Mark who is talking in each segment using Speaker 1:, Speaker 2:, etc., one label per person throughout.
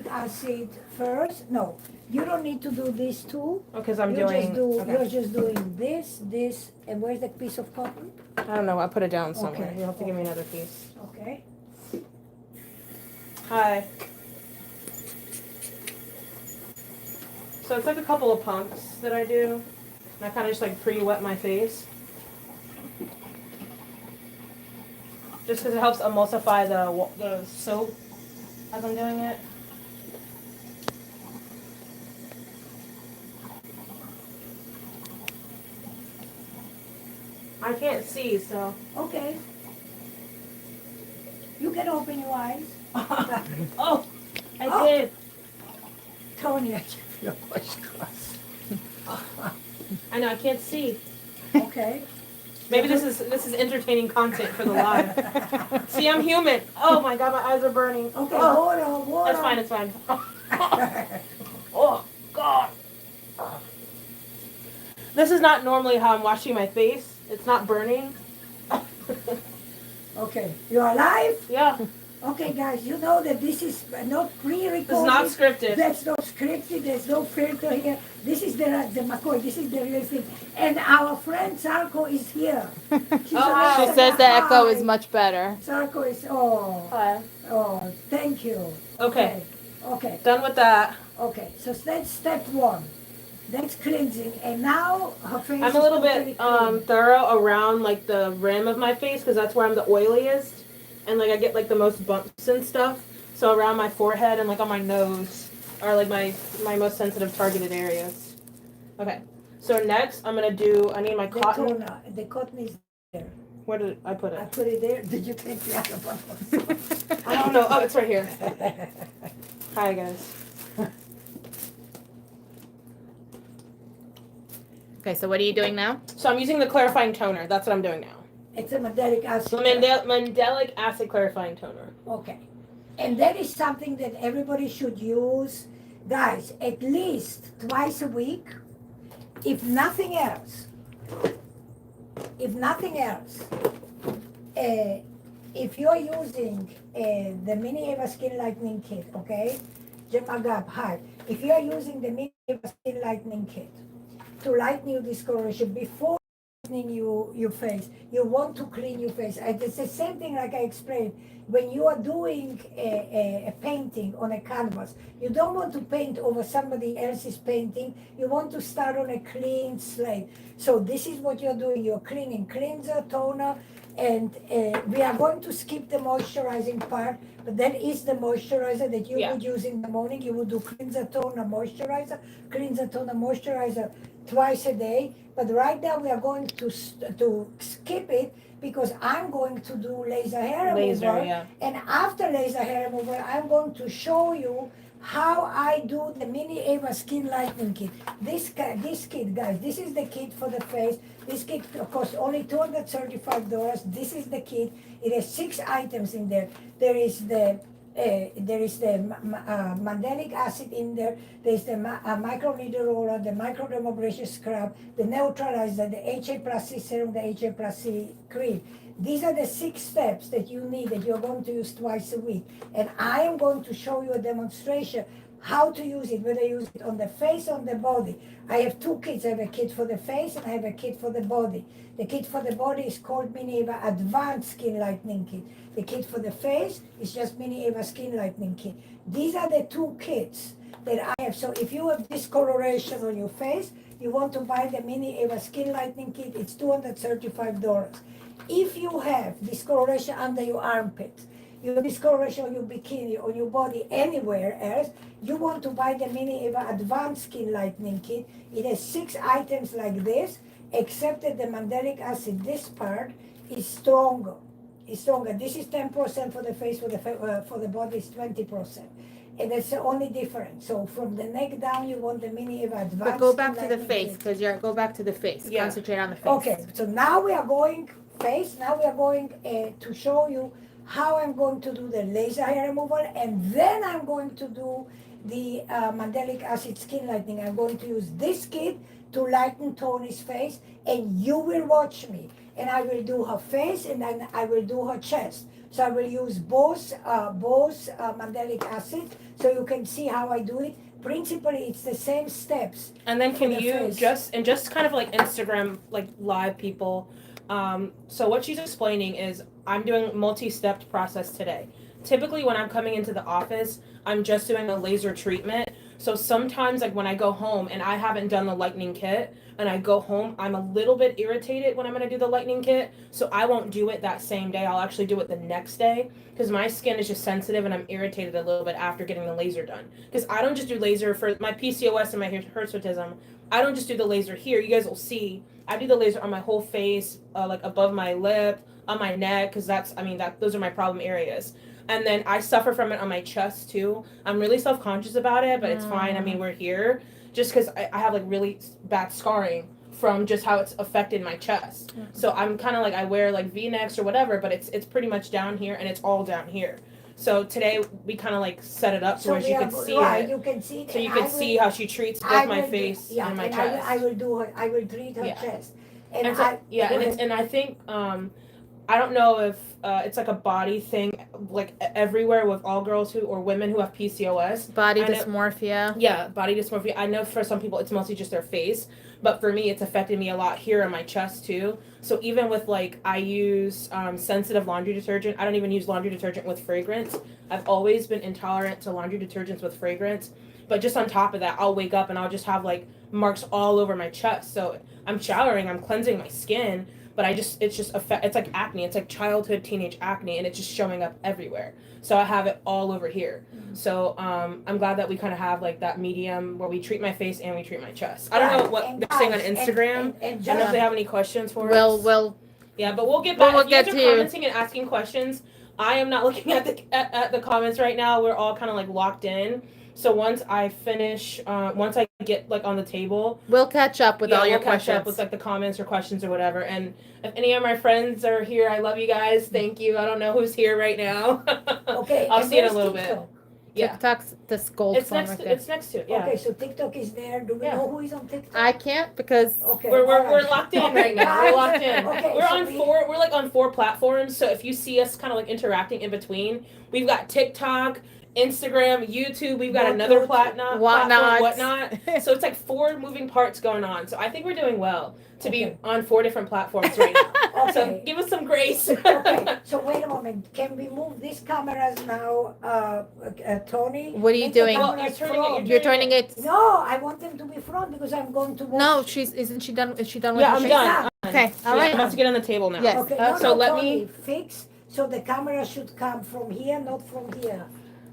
Speaker 1: acid first. No, you don't need to do this too.
Speaker 2: Because I'm
Speaker 1: You're
Speaker 2: doing.
Speaker 1: just doing this, and where's the piece of cotton?
Speaker 2: I don't know. I put it down somewhere.
Speaker 1: Okay,
Speaker 2: You'll have to give me another piece.
Speaker 1: Okay.
Speaker 2: Hi. So it's like a couple of pumps that I do. And I kind of just like pre-wet my face. Just because it helps emulsify the soap as I'm doing it. I can't see, so.
Speaker 1: Okay. You can open your eyes.
Speaker 2: Oh, I
Speaker 1: Oh.
Speaker 2: did.
Speaker 1: Tony, I give you a push class.
Speaker 2: I know, I can't see.
Speaker 1: Okay.
Speaker 2: Maybe this is entertaining content for the live. See, I'm human. Oh my god, my eyes are burning.
Speaker 1: Okay,
Speaker 2: Oh,
Speaker 1: hold on.
Speaker 2: it's fine. Oh god. This is not normally how I'm washing my face. It's not burning.
Speaker 1: Okay, you're alive?
Speaker 2: Yeah,
Speaker 1: Okay, guys, you know that this is not pre-recorded.
Speaker 2: this is not scripted.
Speaker 1: That's not scripted. There's no filter here. This is the McCoy. This is the real thing. And our friend Sarko is here. She's
Speaker 2: Oh,
Speaker 3: She
Speaker 1: already
Speaker 3: says the echo
Speaker 1: hi.
Speaker 3: is much better.
Speaker 1: Sarko is
Speaker 2: Hi.
Speaker 1: thank you.
Speaker 2: Okay,
Speaker 1: Okay.
Speaker 2: done with that.
Speaker 1: Okay. So that's step one. That's cleansing. And now her face
Speaker 2: I'm
Speaker 1: is
Speaker 2: a little
Speaker 1: totally
Speaker 2: bit
Speaker 1: clean.
Speaker 2: thorough around like the rim of my face because that's where I'm the oiliest, and like I get like the most bumps and stuff. So around my forehead and like on my nose are like my most sensitive targeted areas. Okay. So next I need my
Speaker 1: The
Speaker 2: cotton.
Speaker 1: toner. The cotton is there.
Speaker 2: Where did I put
Speaker 1: I
Speaker 2: it?
Speaker 1: put it there. Did you take the other one?
Speaker 2: I don't know. Oh, it's right here. Hi guys.
Speaker 3: Okay, so what are you doing now?
Speaker 2: So I'm using the clarifying toner. That's what I'm doing now.
Speaker 1: It's a mandelic acid.
Speaker 2: So Mandelic acid clarifying toner.
Speaker 1: Okay. And that is something that everybody should use, guys, at least twice a week, if nothing else. If nothing else, if you're using the Mini Eva Skin Lightening Kit, okay? Jim Agab, hi. If you're using the Mini Eva Skin Lightening Kit to lighten your discoloration before lightening your face, you want to clean your face. And it's the same thing like I explained. When you are doing a painting on a canvas, you don't want to paint over somebody else's painting. You want to start on a clean slate. So this is what you're doing. You're cleaning cleanser, toner, and we are going to skip the moisturizing part, but that is the moisturizer that you would use in the morning. You would do cleanser, toner, moisturizer twice a day. But right now we are going to skip it because I'm going to do laser hair removal. And after laser hair removal, I'm going to show you how I do the Mini Eva Skin Lightening Kit. This kit, guys, this is the kit for the face. This kit costs only $235. This is the kit. It has 6 items in there. There is the mandelic acid in there. There's the microneedle roller, the microdermabrasion scrub, the neutralizer, the HA plus C serum, the HA plus C cream. These are the 6 steps that you need that you're going to use twice a week. And I am going to show you a demonstration how to use it, whether you use it on the face or on the body. I have 2 kits. I have a kit for the face and I have a kit for the body. The kit for the body is called Mini Eva Advanced Skin Lightening Kit. The kit for the face is just Mini Eva Skin Lightening Kit. These are the 2 kits that I have. So if you have discoloration on your face, you want to buy the Mini Eva Skin Lightening Kit, it's $235. If you have discoloration under your armpit, you have discoloration on your bikini, on your body, anywhere else, you want to buy the Mini Eva Advanced Skin Lightening Kit. It has 6 items like this, except that the mandelic acid, this part, is stronger. It's stronger. This is 10% for the face, for the body is 20%. And that's the only difference. So from the neck down, you want the Mini Eva Advanced.
Speaker 3: But go back to the
Speaker 1: Lightening
Speaker 3: face,
Speaker 1: Kit.
Speaker 3: because go back to the face.
Speaker 2: Yeah.
Speaker 3: Concentrate on the face.
Speaker 1: Okay, so now we are going face. Now we are going to show you how I'm going to do the laser hair removal, and then I'm going to do the mandelic acid skin lightening. I'm going to use this kit to lighten Tony's face, and you will watch me. And I will do her face, and then I will do her chest. So I will use both mandelic acid. so you can see how I do it. Principally, it's the same steps.
Speaker 2: And then can
Speaker 1: For the
Speaker 2: you
Speaker 1: face.
Speaker 2: just kind of like Instagram like live people. So what she's explaining is I'm doing multi-stepped process today. Typically when I'm coming into the office, I'm just doing a laser treatment. So sometimes like when I go home and I haven't done the lightening kit and I go home, I'm a little bit irritated when I'm going to do the lightening kit. So I won't do it that same day. I'll actually do it the next day because my skin is just sensitive and I'm irritated a little bit after getting the laser done. Because I don't just do laser for my PCOS and my hirsutism. I don't just do the laser here. You guys will see. I do the laser on my whole face, like above my lip, on my neck, because those are my problem areas. And then I suffer from it on my chest too. I'm really self-conscious about it, but it's fine. I mean, we're here just because I have like really bad scarring from just how it's affected my chest. So I'm kind of like, I wear like V-necks or whatever, but it's pretty much down here and it's all down here. So today we kind of like set it up so where you can see it.
Speaker 1: You can see it.
Speaker 2: So you can see how she treats both my face and my chest.
Speaker 1: I will treat her chest.
Speaker 2: And I think I don't know if it's like a body thing, like everywhere with all girls or women who have PCOS.
Speaker 3: Body dysmorphia.
Speaker 2: Yeah, body dysmorphia. I know for some people it's mostly just their face, but for me it's affected me a lot here in my chest too. So even with like, I use sensitive laundry detergent. I don't even use laundry detergent with fragrance. I've always been intolerant to laundry detergents with fragrance. But just on top of that, I'll wake up and I'll just have like marks all over my chest. So I'm showering, I'm cleansing my skin, but it's like acne. It's like childhood, teenage acne, and it's just showing up everywhere. So I have it all over here. So I'm glad that we kind of have like that medium where we treat my face and we treat my chest. I don't know what they're saying on Instagram. I don't know if they have any questions for us.
Speaker 3: Well.
Speaker 2: Yeah, but we'll get back.
Speaker 3: We'll
Speaker 2: if you guys
Speaker 3: get
Speaker 2: are
Speaker 3: to you.
Speaker 2: commenting and asking questions, I am not looking at the comments right now. We're all kind of like locked in. So once I finish, once I get like on the table,
Speaker 3: We'll catch up with all your questions.
Speaker 2: Catch up with like the comments or questions or whatever. And if any of my friends are here, I love you guys. Thank you. I don't know who's here right now.
Speaker 1: Okay.
Speaker 2: I'll see you in a little bit. Yeah.
Speaker 3: TikTok's this gold
Speaker 2: It's
Speaker 3: phone
Speaker 2: next.
Speaker 3: right
Speaker 2: To,
Speaker 3: there.
Speaker 2: it's next to it. Yeah.
Speaker 1: Okay, so TikTok is there. Do we know who is on TikTok?
Speaker 3: I can't because
Speaker 1: Okay.
Speaker 2: We're locked in right now. We're locked in.
Speaker 1: Okay,
Speaker 2: We're
Speaker 1: so
Speaker 2: on four. We're like on 4 platforms. So if you see us kind of like interacting in between, we've got TikTok, Instagram, YouTube. We've got another platform, whatnot. So it's like 4 moving parts going on. So I think we're doing well to be on 4 different platforms right now.
Speaker 1: Okay.
Speaker 2: So give us some grace.
Speaker 1: Okay, so wait a moment. Can we move these cameras now, Tony?
Speaker 3: What are you
Speaker 1: Make the
Speaker 3: doing?
Speaker 2: Well,
Speaker 1: cameras
Speaker 2: you're turning it-
Speaker 1: front.
Speaker 3: you're turning it.
Speaker 1: No, I want them to be front because I'm going to watch.
Speaker 3: No, isn't she done? Is she done with
Speaker 2: Yeah,
Speaker 3: her
Speaker 2: I'm
Speaker 3: face?
Speaker 2: done.
Speaker 3: Okay, all
Speaker 2: Yeah,
Speaker 3: right.
Speaker 2: I'm about to get on the table now.
Speaker 3: Yes.
Speaker 1: Okay,
Speaker 2: So let
Speaker 1: Tony,
Speaker 2: me-
Speaker 1: fix. So the camera should come from here, not from here.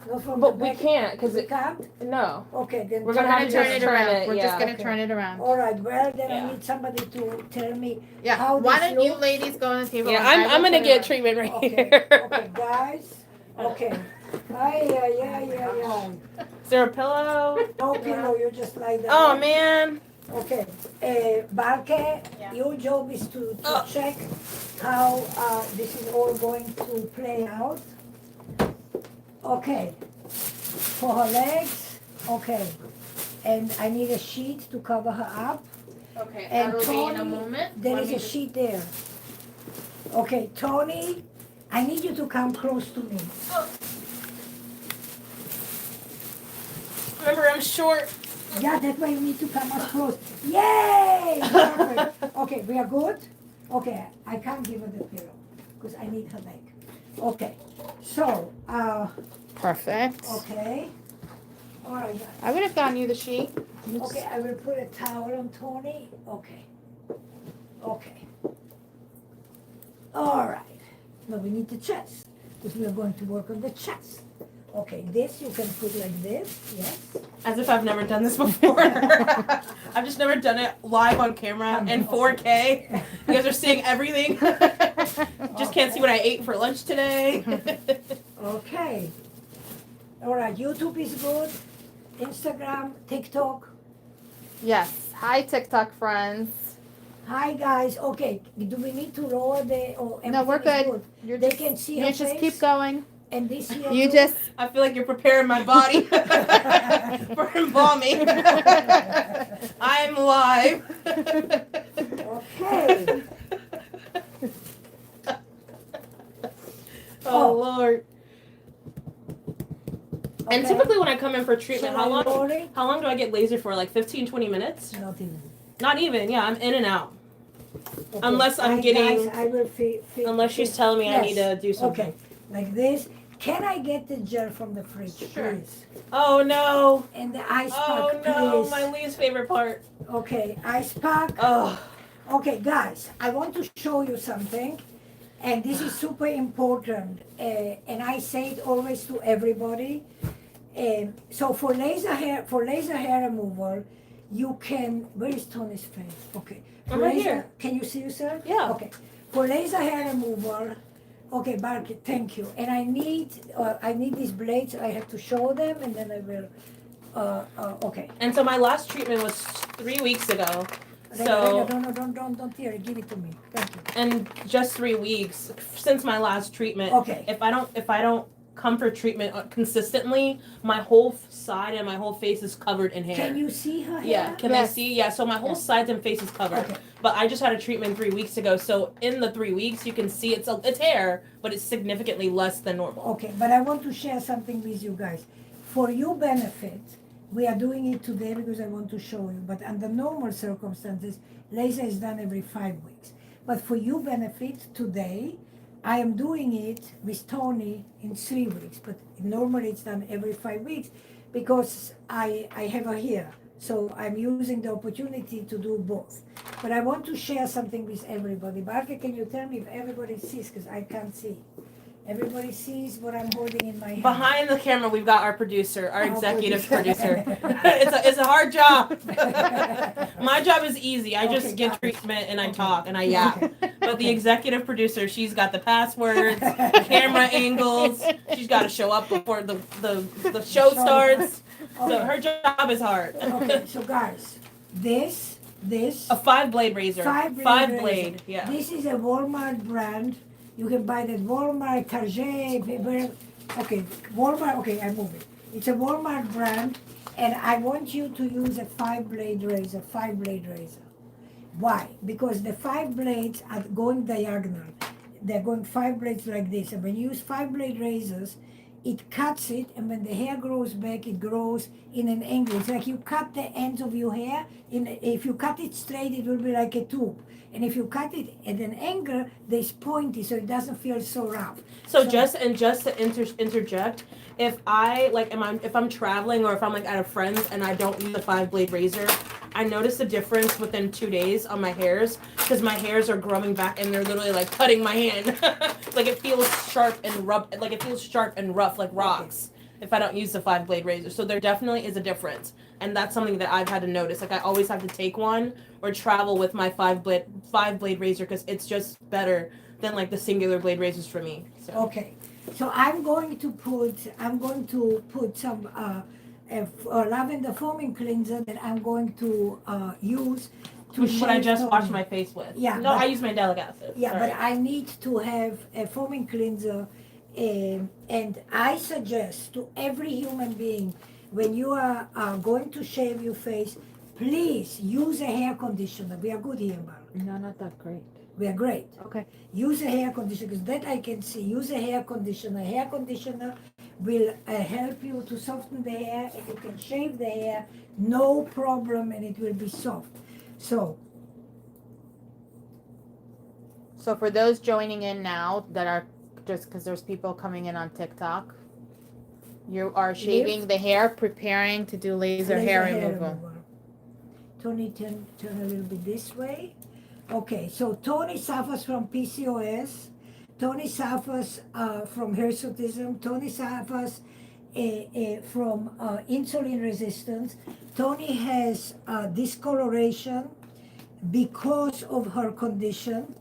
Speaker 1: Not from
Speaker 2: But
Speaker 1: the
Speaker 2: we
Speaker 1: back.
Speaker 2: can't because
Speaker 1: We
Speaker 2: it.
Speaker 1: can't?
Speaker 2: No.
Speaker 1: Okay, then.
Speaker 2: We're
Speaker 3: We're
Speaker 2: gonna
Speaker 3: gonna
Speaker 2: have to
Speaker 3: turn
Speaker 2: just
Speaker 3: it
Speaker 2: turn
Speaker 3: around.
Speaker 2: it,
Speaker 3: We're just
Speaker 2: yeah.
Speaker 3: gonna
Speaker 1: Okay.
Speaker 3: turn it around.
Speaker 1: All right, well, then
Speaker 2: Yeah.
Speaker 1: I need somebody to tell me
Speaker 3: Yeah.
Speaker 1: how
Speaker 3: Why
Speaker 1: this
Speaker 3: don't you
Speaker 1: looks.
Speaker 3: ladies go on the table?
Speaker 2: Yeah,
Speaker 3: and I
Speaker 2: I'm
Speaker 3: will
Speaker 2: gonna
Speaker 3: turn
Speaker 2: get
Speaker 3: around.
Speaker 2: treatment right
Speaker 1: Okay,
Speaker 2: here.
Speaker 1: okay, guys. Okay. Ay.
Speaker 2: Is there a pillow?
Speaker 1: No pillow, you just lie down.
Speaker 2: Oh man.
Speaker 1: Okay, Barke,
Speaker 3: Yeah.
Speaker 1: your job is to check how this is all going to play out. Okay, for her legs, okay. And I need a sheet to cover her up.
Speaker 3: Okay,
Speaker 1: And
Speaker 3: that'll be in a
Speaker 1: Tony,
Speaker 3: moment.
Speaker 1: There
Speaker 3: Let
Speaker 1: is
Speaker 3: me
Speaker 1: a
Speaker 3: just-
Speaker 1: sheet there. Okay, Tony, I need you to come close to me.
Speaker 2: Remember, I'm short.
Speaker 1: Yeah, that's why you need to come as close. Yay! Perfect. Okay, we are good? Okay, I can't give her the pillow because I need her leg. Okay, so,
Speaker 3: Perfect.
Speaker 1: okay. All right,
Speaker 3: I would have gotten you the sheet.
Speaker 1: okay, I will put a towel on Tony. Okay. Okay. All right. Now we need the chest because we are going to work on the chest. Okay, this you can put like this, yes.
Speaker 2: As if I've never done this before. I've just never done it live on camera in 4K. You guys are seeing everything. Just can't see what I ate for lunch today.
Speaker 1: Okay. All right, YouTube is good. Instagram, TikTok.
Speaker 3: Yes. Hi, TikTok friends.
Speaker 1: Hi guys. Okay, do we need to lower the? Oh,
Speaker 3: No, we're
Speaker 1: everything is
Speaker 3: good. You're
Speaker 1: They
Speaker 3: just,
Speaker 1: can see
Speaker 3: you
Speaker 1: her
Speaker 3: just
Speaker 1: face?
Speaker 3: keep going.
Speaker 1: And this here.
Speaker 3: You
Speaker 1: too?
Speaker 3: just.
Speaker 2: I feel like you're preparing my body for embalming. I'm live.
Speaker 1: Okay.
Speaker 2: Oh Lord. And
Speaker 1: Okay?
Speaker 2: typically when I come in for treatment,
Speaker 1: Shall I lower it?
Speaker 2: how long do I get laser for? Like 15, 20 minutes?
Speaker 1: Not even.
Speaker 2: Not even, yeah, I'm in and out.
Speaker 1: Okay.
Speaker 2: Unless I'm getting-
Speaker 1: Guys, I will
Speaker 2: Unless she's telling me I need to do something.
Speaker 1: Okay, like this. Can I get the gel from the fridge,
Speaker 2: Sure.
Speaker 1: please?
Speaker 2: Oh no.
Speaker 1: And the ice
Speaker 2: Oh
Speaker 1: pack,
Speaker 2: no,
Speaker 1: please.
Speaker 2: my least favorite part.
Speaker 1: Okay, ice pack.
Speaker 2: Oh.
Speaker 1: Okay, guys, I want to show you something, and this is super important. And I say it always to everybody. So for laser hair removal, you can. Where is Tony's face? Okay.
Speaker 2: I'm right here.
Speaker 1: Can you see yourself?
Speaker 2: Yeah.
Speaker 1: Okay. For laser hair removal, okay, Barky, thank you. And I need these blades. I have to show them, and then I will. Okay.
Speaker 2: And so my last treatment was 3 weeks ago. So
Speaker 1: Don't tear it. Give it to me. Thank you.
Speaker 2: and just 3 weeks since my last treatment.
Speaker 1: Okay.
Speaker 2: If I don't come for treatment consistently, my whole side and my whole face is covered in hair.
Speaker 1: Can you see her hair?
Speaker 2: Yeah, can I
Speaker 3: Yes.
Speaker 2: see? Yeah, so my whole sides and face is covered.
Speaker 1: Okay.
Speaker 2: But I just had a treatment 3 weeks ago, so in the 3 weeks you can see it's hair, but it's significantly less than normal.
Speaker 1: Okay, but I want to share something with you guys. For your benefit, we are doing it today because I want to show you. But under normal circumstances, laser is done every 5 weeks. But for your benefit today, I am doing it with Tony in 3 weeks. But normally it's done every 5 weeks because I have her here. So I'm using the opportunity to do both. But I want to share something with everybody. Barker, can you tell me if everybody sees? Because I can't see. Everybody sees what I'm holding in my hand.
Speaker 2: Behind the camera, we've got our producer, our
Speaker 1: Oh,
Speaker 2: executive
Speaker 1: producer.
Speaker 2: producer. it's a hard job. My job is easy. I just
Speaker 1: Okay,
Speaker 2: get
Speaker 1: got it.
Speaker 2: treatment and I
Speaker 1: Okay.
Speaker 2: talk and I yap.
Speaker 1: Okay.
Speaker 2: But the executive producer, she's got the passwords, camera angles. She's got to show up before the show starts. So
Speaker 1: Okay.
Speaker 2: her job is hard.
Speaker 1: Okay, so guys, this
Speaker 2: A 5-blade razor.
Speaker 1: 5-blade razor.
Speaker 2: Blade. Yeah.
Speaker 1: This is a Walmart brand. You can buy it at Walmart, Target, wherever. Okay, Walmart. Okay, I move it. It's a Walmart brand, and I want you to use a 5-blade razor. 5-blade razor. Why? Because the 5 blades are going diagonal. They're going 5 blades like this, and when you use 5-blade razors, it cuts it, and when the hair grows back, it grows in an angle. It's like you cut the ends of your hair. If you cut it straight, it will be like a tube. And if you cut it at an angle, it's pointy, so it doesn't feel so rough.
Speaker 2: So just to interject, if I'm traveling or if I'm like at a friend's and I don't use a 5-blade razor, I notice a difference within 2 days on my hairs because my hairs are growing back and they're literally like cutting my hand. Like it feels sharp and rough, like rocks. If I don't use the 5-blade razor, so there definitely is a difference, and that's something that I've had to notice. Like I always have to take one or travel with my 5-blade razor because it's just better than like the singular blade razors for me. So.
Speaker 1: Okay, so I'm going to put some lavender foaming cleanser that I'm going to use to
Speaker 2: Which is what I
Speaker 1: shave
Speaker 2: just
Speaker 1: Tony.
Speaker 2: washed my face with.
Speaker 1: Yeah,
Speaker 2: No,
Speaker 1: but-
Speaker 2: I use mandelic acid.
Speaker 1: Yeah,
Speaker 2: Sorry.
Speaker 1: but I need to have a foaming cleanser, and I suggest to every human being, when you are going to shave your face, please use a hair conditioner. We are good here, Mark.
Speaker 3: No, not that great.
Speaker 1: We are great.
Speaker 3: Okay.
Speaker 1: Use a hair conditioner, because that I can see. Use a hair conditioner. Hair conditioner will help you to soften the hair, and you can shave the hair, no problem, and it will be soft. So,
Speaker 3: So for those joining in now that are just because there's people coming in on TikTok, you are shaving the hair, preparing to do laser hair removal.
Speaker 1: Tony, turn a little bit this way. Okay, so Tony suffers from PCOS. Tony suffers from hirsutism. Tony suffers from insulin resistance. Tony has discoloration because of her condition.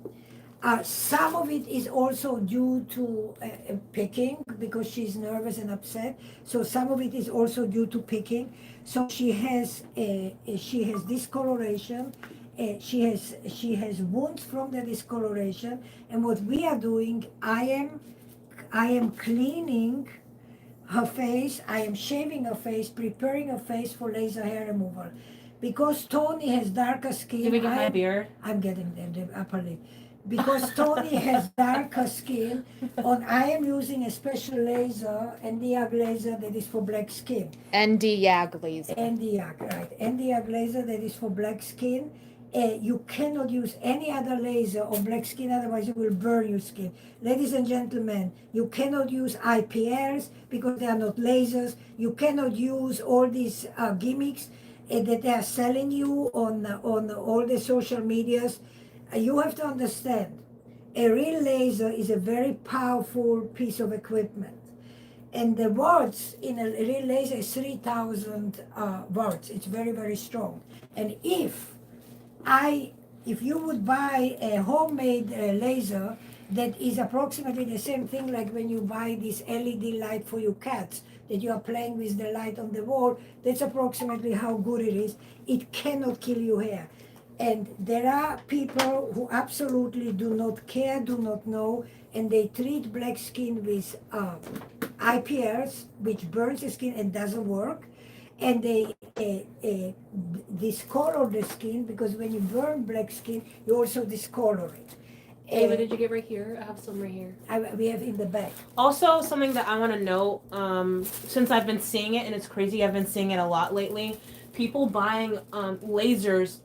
Speaker 1: Some of it is also due to picking because she's nervous and upset. So some of it is also due to picking. So she has discoloration. She has wounds from the discoloration. And what we are doing, I am cleaning her face. I am shaving her face, preparing her face for laser hair removal. Because Tony has darker skin.
Speaker 2: Did we get my beard?
Speaker 1: I'm getting them, the upper lip. because Tony has darker skin. I am using a special laser, YAG laser that is for black skin.
Speaker 3: YAG laser.
Speaker 1: YAG, right? YAG laser that is for black skin. You cannot use any other laser on black skin, otherwise you will burn your skin. Ladies and gentlemen, you cannot use IPLs because they are not lasers. You cannot use all these gimmicks that they are selling you on all the social medias. You have to understand, a real laser is a very powerful piece of equipment. And the watts in a real laser is 3,000 watts. It's very, very strong. And if you would buy a homemade laser that is approximately the same thing like when you buy this LED light for your cats, that you are playing with the light on the wall, that's approximately how good it is. It cannot kill your hair. And there are people who absolutely do not care, do not know, and they treat black skin with IPLs, which burns the skin and doesn't work. And they discolor the skin, because when you burn black skin, you also discolor it.
Speaker 2: Ava, did you get right here? I have some right here.
Speaker 1: We have in the back.
Speaker 2: Also, something that I want to note, since I've been seeing it, and it's crazy, I've been seeing it a lot lately, people buying lasers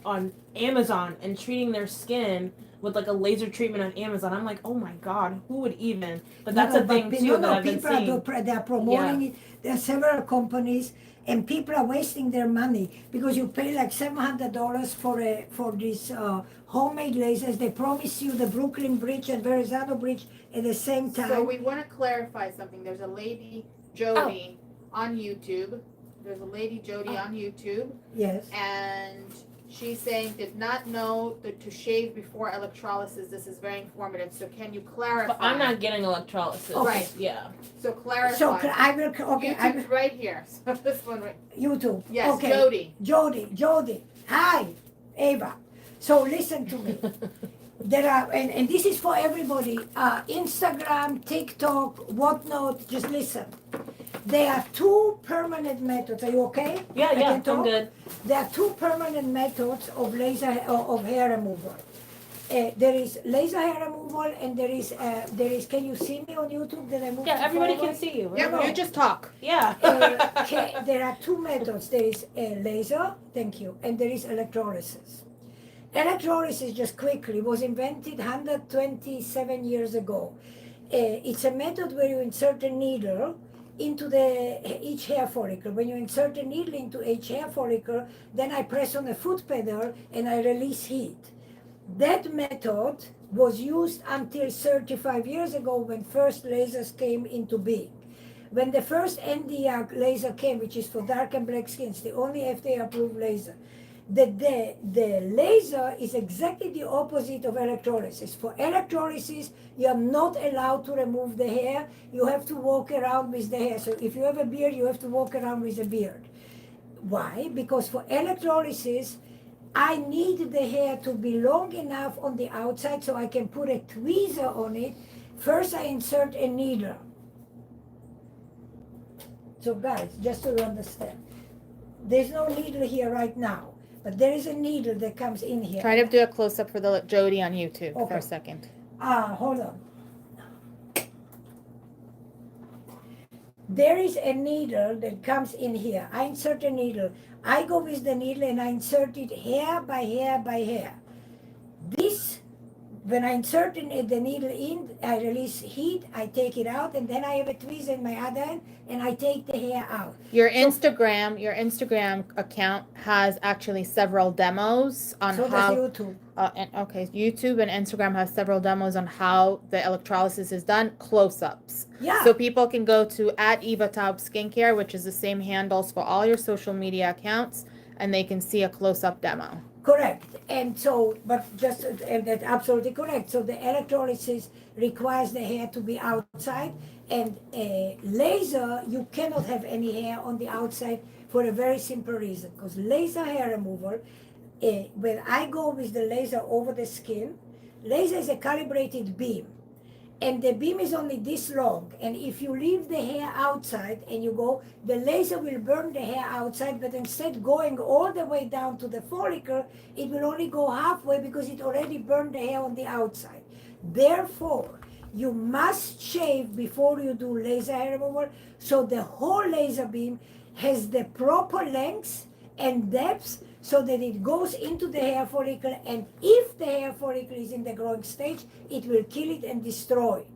Speaker 2: on Amazon and treating their skin with like a laser treatment on Amazon. I'm like, oh my God, who would even? But that's a thing too that I've been seeing.
Speaker 1: They are promoting it. There are several companies, and people are wasting their money because you pay like $700 for this homemade lasers. They promise you the Brooklyn Bridge and Verrazano Bridge at the same time.
Speaker 3: So we want to clarify something. There's a lady, Jody, on YouTube. There's a lady, Jody, on YouTube.
Speaker 1: Yes.
Speaker 3: And she's saying did not know to shave before electrolysis. This is very informative. So can you clarify?
Speaker 2: But I'm not getting electrolysis.
Speaker 3: Right.
Speaker 2: Yeah.
Speaker 3: So clarify.
Speaker 1: So I will. Okay.
Speaker 3: YouTube's right here. So this one right.
Speaker 1: YouTube.
Speaker 3: Yes.
Speaker 1: Okay. Jody. Hi, Ava. So listen to me. There are, and this is for everybody. Instagram, TikTok, whatnot. Just listen. There are two permanent methods. Are you okay?
Speaker 2: Yeah, I'm good.
Speaker 1: There are two permanent methods of hair removal. There is laser hair removal, and there is. Can you see me on YouTube? That I move.
Speaker 2: Yeah, everybody can see you.
Speaker 3: Yeah, you just talk.
Speaker 2: Yeah.
Speaker 1: There are two methods. There is laser. Thank you, and there is electrolysis. Electrolysis, just quickly, was invented 127 years ago. It's a method where you insert a needle into each hair follicle. When you insert a needle into each hair follicle, then I press on the foot pedal and I release heat. That method was used until 35 years ago when first lasers came into being. When the first YAG laser came, which is for dark and black skin, it's the only FDA-approved laser. The laser is exactly the opposite of electrolysis. For electrolysis, you are not allowed to remove the hair. You have to walk around with the hair. So if you have a beard, you have to walk around with a beard. Why? Because for electrolysis, I need the hair to be long enough on the outside so I can put a tweezer on it. First, I insert a needle. So guys, just so you understand, there's no needle here right now. But there is a needle that comes in here.
Speaker 3: Try to do a close up for the Jody on YouTube for
Speaker 1: Okay.
Speaker 3: a second.
Speaker 1: Hold on. There is a needle that comes in here. I insert a needle. I go with the needle and I insert it hair by hair by hair. This, when I insert the needle in, I release heat, I take it out, and then I have a tweezer in my other hand, and I take the hair out.
Speaker 3: Your Instagram account has actually several demos on
Speaker 1: So
Speaker 3: how.
Speaker 1: does YouTube.
Speaker 3: YouTube and Instagram have several demos on how the electrolysis is done, close-ups.
Speaker 1: Yeah.
Speaker 3: So people can go to @EvaTaub Skincare, which is the same handles for all your social media accounts, and they can see a close-up demo.
Speaker 1: Correct. And so, but just, and that's absolutely correct. So the electrolysis requires the hair to be outside, and a laser, you cannot have any hair on the outside for a very simple reason. Because laser hair removal, when I go with the laser over the skin, laser is a calibrated beam. and the beam is only this long, and if you leave the hair outside and you go, the laser will burn the hair outside, but instead going all the way down to the follicle, it will only go halfway because it already burned the hair on the outside. Therefore, you must shave before you do laser hair removal, so the whole laser beam has the proper length and depth so that it goes into the hair follicle, and if the hair follicle is in the growing stage, it will kill it and destroy it.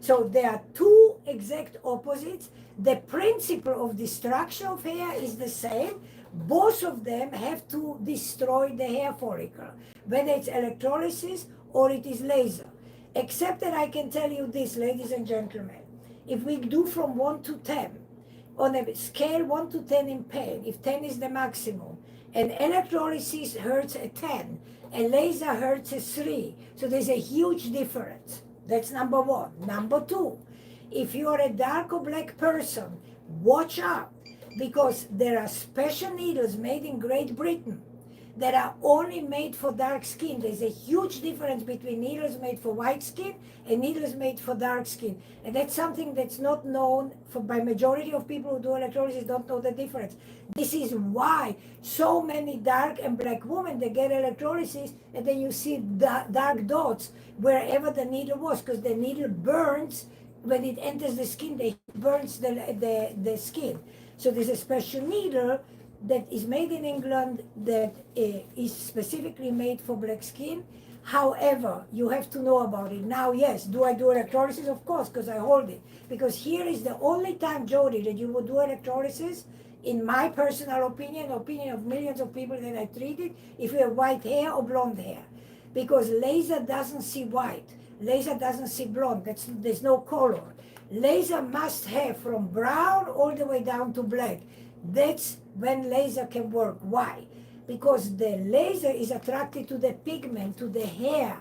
Speaker 1: So there are two exact opposites. The principle of destruction of hair is the same. Both of them have to destroy the hair follicle, whether it's electrolysis or it is laser. Except that I can tell you this, ladies and gentlemen, if we do from 1 to 10, on a scale 1 to 10 in pain, if 10 is the maximum, and electrolysis hurts at 10, and laser hurts at 3, so there's a huge difference. That's number one. Number two, if you are a dark or black person, watch out, because there are special needles made in Great Britain that are only made for dark skin. There's a huge difference between needles made for white skin and needles made for dark skin. And that's something that's not known by majority of people who do electrolysis, don't know the difference. This is why so many dark and black women, they get electrolysis and then you see dark dots wherever the needle was, because the needle burns when it enters the skin, it burns the skin. So there's a special needle that is made in England that is specifically made for black skin. However, you have to know about it. Now, yes, do I do electrolysis? Of course, because I hold it. Because here is the only time, Jody, that you would do electrolysis, in my personal opinion of millions of people that I treated, if you have white hair or blonde hair. Because laser doesn't see white. Laser doesn't see blonde. There's no color. Laser must have from brown all the way down to black. That's when laser can work. Why? Because the laser is attracted to the pigment, to the hair,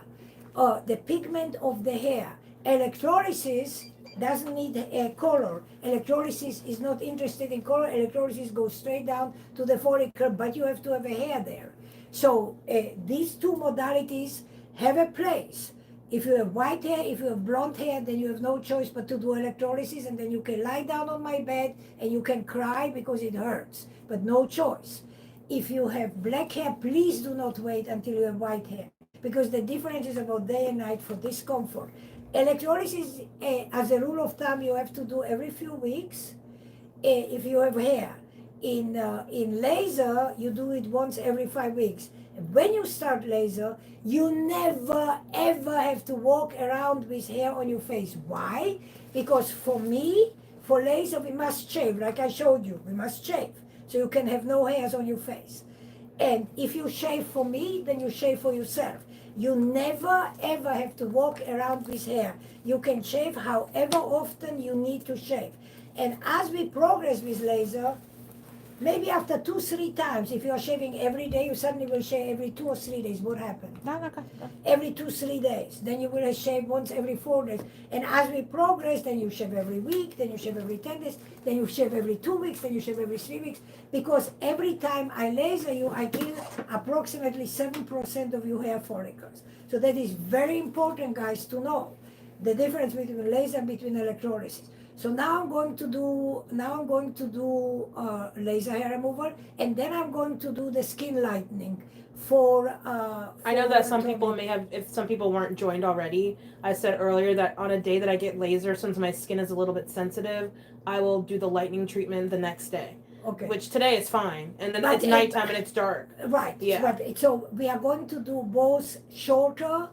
Speaker 1: the pigment of the hair. Electrolysis doesn't need a color. Electrolysis is not interested in color. Electrolysis goes straight down to the follicle, but you have to have a hair there. So these two modalities have a place. If you have white hair, if you have blonde hair, then you have no choice but to do electrolysis, and then you can lie down on my bed and you can cry because it hurts, but no choice. If you have black hair, please do not wait until you have white hair, because the difference is about day and night for discomfort. Electrolysis, as a rule of thumb, you have to do every few weeks if you have hair. In laser, you do it once every 5 weeks. When you start laser, you never ever have to walk around with hair on your face. Why? Because for me, for laser, we must shave, like I showed you. We must shave, so you can have no hairs on your face. And if you shave for me, then you shave for yourself. You never ever have to walk around with hair. You can shave however often you need to shave. And as we progress with laser, maybe after 2-3 times, if you are shaving every day, you suddenly will shave every 2 or 3 days. What happened? Every 2-3 days. Then you will shave once every 4 days. And as we progress, then you shave every week, then you shave every 10 days, then you shave every 2 weeks, then you shave every 3 weeks. Because every time I laser you, I kill approximately 7% of your hair follicles. So that is very important, guys, to know the difference between laser and between electrolysis. So now I'm going to do laser hair removal, and then I'm going to do the skin lightening for
Speaker 2: I know that some people may have, if some people weren't joined already, I said earlier that on a day that I get laser, since my skin is a little bit sensitive, I will do the lightening treatment the next day.
Speaker 1: Okay.
Speaker 2: Which today is fine, and then
Speaker 1: But
Speaker 2: it's nighttime and it's dark.
Speaker 1: Right.
Speaker 2: Yeah.
Speaker 1: Right. So we are going to do both shorter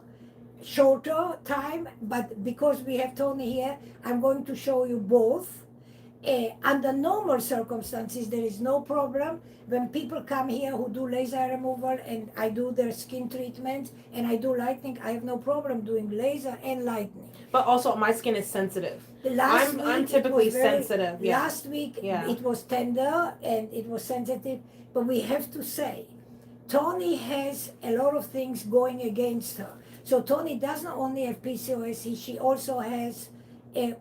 Speaker 1: time, but because we have Tony here, I'm going to show you both. Under normal circumstances, there is no problem. When people come here who do laser removal and I do their skin treatments and I do lightening, I have no problem doing laser and lightening.
Speaker 2: But also, my skin is sensitive. I'm
Speaker 1: Week,
Speaker 2: typically sensitive. Yeah.
Speaker 1: Last week,
Speaker 2: Yeah.
Speaker 1: it was tender and it was sensitive, but we have to say, Tony has a lot of things going against her. So Tony doesn't only have PCOS, she also has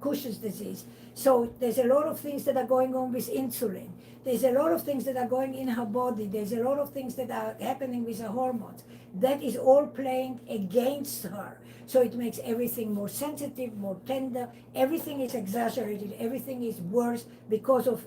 Speaker 1: Cushing's disease. So there's a lot of things that are going on with insulin. There's a lot of things that are going in her body. There's a lot of things that are happening with her hormones. That is all playing against her. So it makes everything more sensitive, more tender. Everything is exaggerated. Everything is worse because of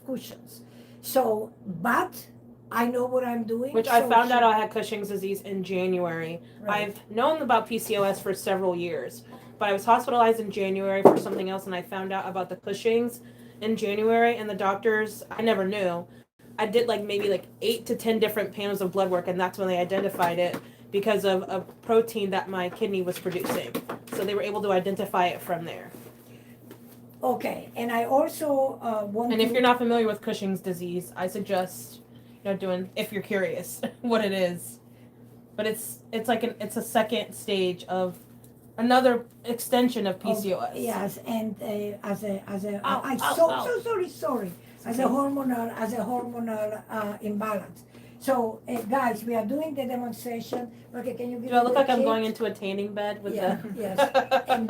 Speaker 1: Cushing's. So, but I know what I'm doing.
Speaker 2: Which I found out I had Cushing's disease in January.
Speaker 1: Right.
Speaker 2: I've known about PCOS for several years, but I was hospitalized in January for something else, and I found out about the Cushing's in January, and the doctors, I never knew. I did maybe 8 to 10 different panels of blood work, and that's when they identified it because of a protein that my kidney was producing. So they were able to identify it from there.
Speaker 1: Okay, and I also want
Speaker 2: And if you're not familiar with Cushing's disease, I suggest doing, if you're curious what it is. But it's a second stage of another extension of PCOS.
Speaker 1: Yes, and as a sorry. As a
Speaker 2: Okay.
Speaker 1: hormonal imbalance. So guys, we are doing the demonstration. Okay, can you give
Speaker 2: Do I
Speaker 1: me
Speaker 2: look
Speaker 1: the
Speaker 2: like I'm
Speaker 1: kit?
Speaker 2: going into a tanning bed with
Speaker 1: Yeah,
Speaker 2: the
Speaker 1: yes. And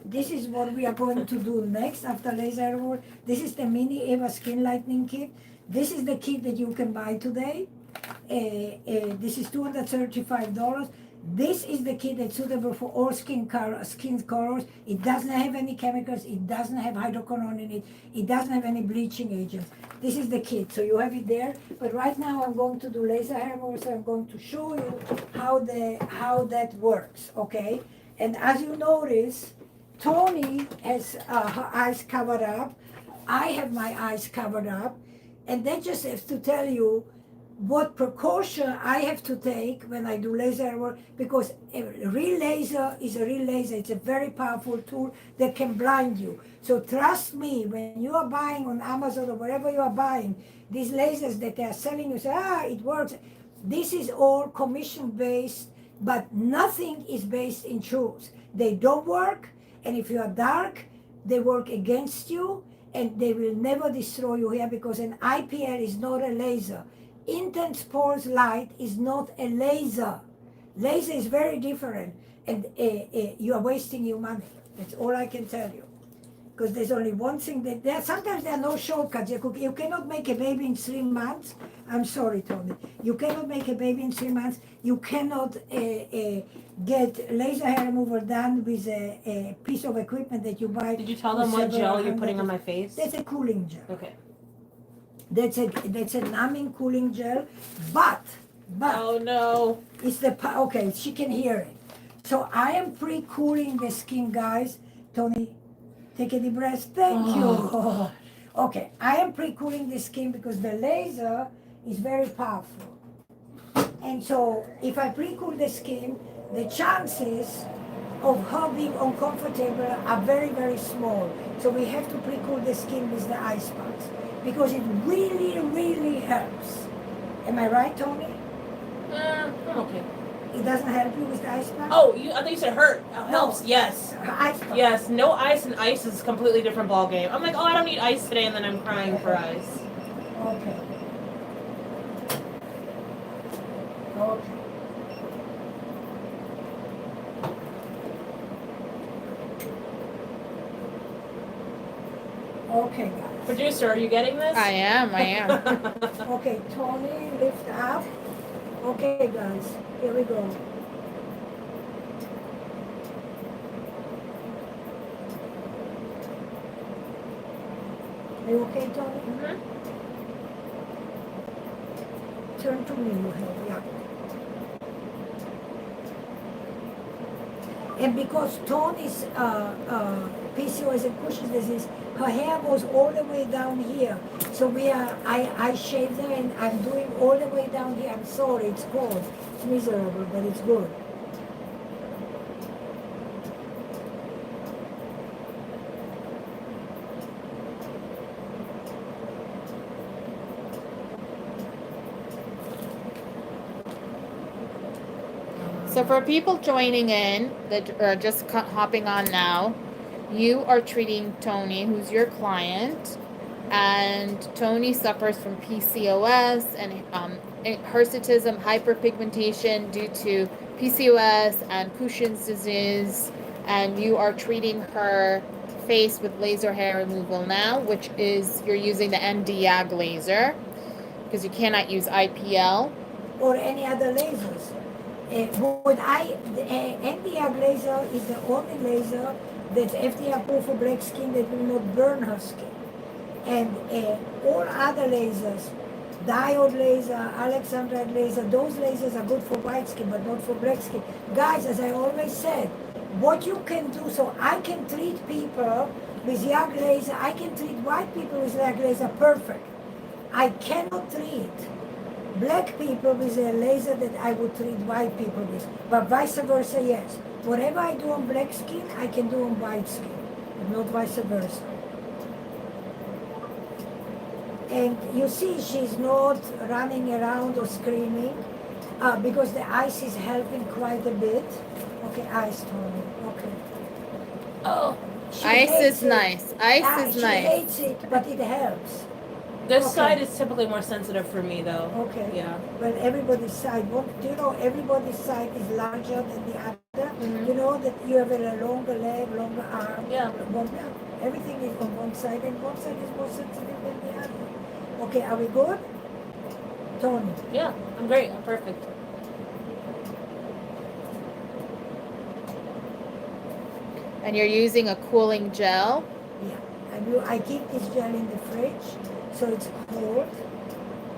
Speaker 1: this is what we are going to do next after laser removal. This is the mini Eva skin lightening kit. This is the kit that you can buy today. This is $235. This is the kit that's suitable for all skin colors. It doesn't have any chemicals. It doesn't have hydroquinone in it. It doesn't have any bleaching agents. This is the kit, so you have it there. But right now I'm going to do laser hair removal, so I'm going to show you how that works, okay? And as you notice, Tony has her eyes covered up. I have my eyes covered up. And that just has to tell you what precaution I have to take when I do laser work, because a real laser is a real laser. It's a very powerful tool that can blind you. So trust me, when you are buying on Amazon or wherever you are buying, these lasers that they are selling, you say, it works. This is all commission based, but nothing is based in truth. They don't work, and if you are dark, they work against you, and they will never destroy you here, because an IPL is not a laser. Intense pulse light is not a laser. Laser is very different, and you are wasting your money. That's all I can tell you. Because there's only one thing that sometimes there are no shortcuts. You cannot make a baby in 3 months. I'm sorry, Tony. You cannot make a baby in 3 months. You cannot get laser hair removal done with a piece of equipment that you buy.
Speaker 2: Did you tell them what gel you're putting on my face?
Speaker 1: That's a cooling gel.
Speaker 2: Okay.
Speaker 1: That's a numbing cooling gel, but
Speaker 2: Oh no.
Speaker 1: it's okay. She can hear it. So I am pre-cooling the skin, guys. Tony, take a deep breath. Thank you. Okay, I am pre-cooling the skin because the laser is very powerful. And so if I pre-cool the skin, the chances of her being uncomfortable are very, very small. So we have to pre-cool the skin with the ice packs, because it really, really helps. Am I right, Tony?
Speaker 2: I'm okay.
Speaker 1: It doesn't help you with the ice pack?
Speaker 2: Oh, I thought you said hurt. Helps. Yes.
Speaker 1: Ice pack.
Speaker 2: Yes. No ice and ice is a completely different ball game. I'm like, I don't need ice today, and then I'm crying for ice.
Speaker 1: Okay. Okay. Okay, guys.
Speaker 2: Producer, are you getting this?
Speaker 3: I am.
Speaker 1: Okay, Tony, lift up. Okay, guys, here we go. Are you okay, Tony?
Speaker 2: Mhm.
Speaker 1: Turn to me, you have, yeah. And because Tony's PCOS and Cushing's disease, her hair goes all the way down here. So I shaved her and I'm doing all the way down here. I'm sorry, it's cold. It's miserable, but it's good.
Speaker 3: So for people joining in that are just hopping on now, you are treating Tony, who's your client, and Tony suffers from PCOS and hirsutism, hyperpigmentation due to PCOS and Cushing's disease, and you are treating her face with laser hair removal now, which is you're using the YAG laser because you cannot use IPL.
Speaker 1: Or any other lasers. The Nd:YAG laser is the only laser that's FDA-approved for black skin that will not burn her skin. And all other lasers, diode laser, alexandrite laser, those lasers are good for white skin but not for black skin. Guys, as I always said, what you can do, so I can treat people with YAG laser, I can treat white people with YAG laser perfect. I cannot treat black people with a laser that I would treat white people with, but vice versa, yes. Whatever I do on black skin, I can do on white skin, but not vice versa. And you see she's not running around or screaming because the ice is helping quite a bit. Okay, ice, Tony, okay. Oh,
Speaker 3: Ice is nice. Ice is
Speaker 1: she
Speaker 3: nice.
Speaker 1: hates it, but it helps.
Speaker 2: This
Speaker 1: Okay.
Speaker 2: side is typically more sensitive for me, though.
Speaker 1: Okay.
Speaker 2: Yeah.
Speaker 1: Well, everybody's side, do you know everybody's side is larger than the other?
Speaker 2: Mhm.
Speaker 1: You know that you have a longer leg, longer arm.
Speaker 2: Yeah.
Speaker 1: Everything is on one side, and one side is more sensitive than the other. Okay, are we good? Tony.
Speaker 2: Yeah, I'm great. I'm perfect.
Speaker 3: And you're using a cooling gel.
Speaker 1: Yeah. I keep this gel in the fridge, so it's cold,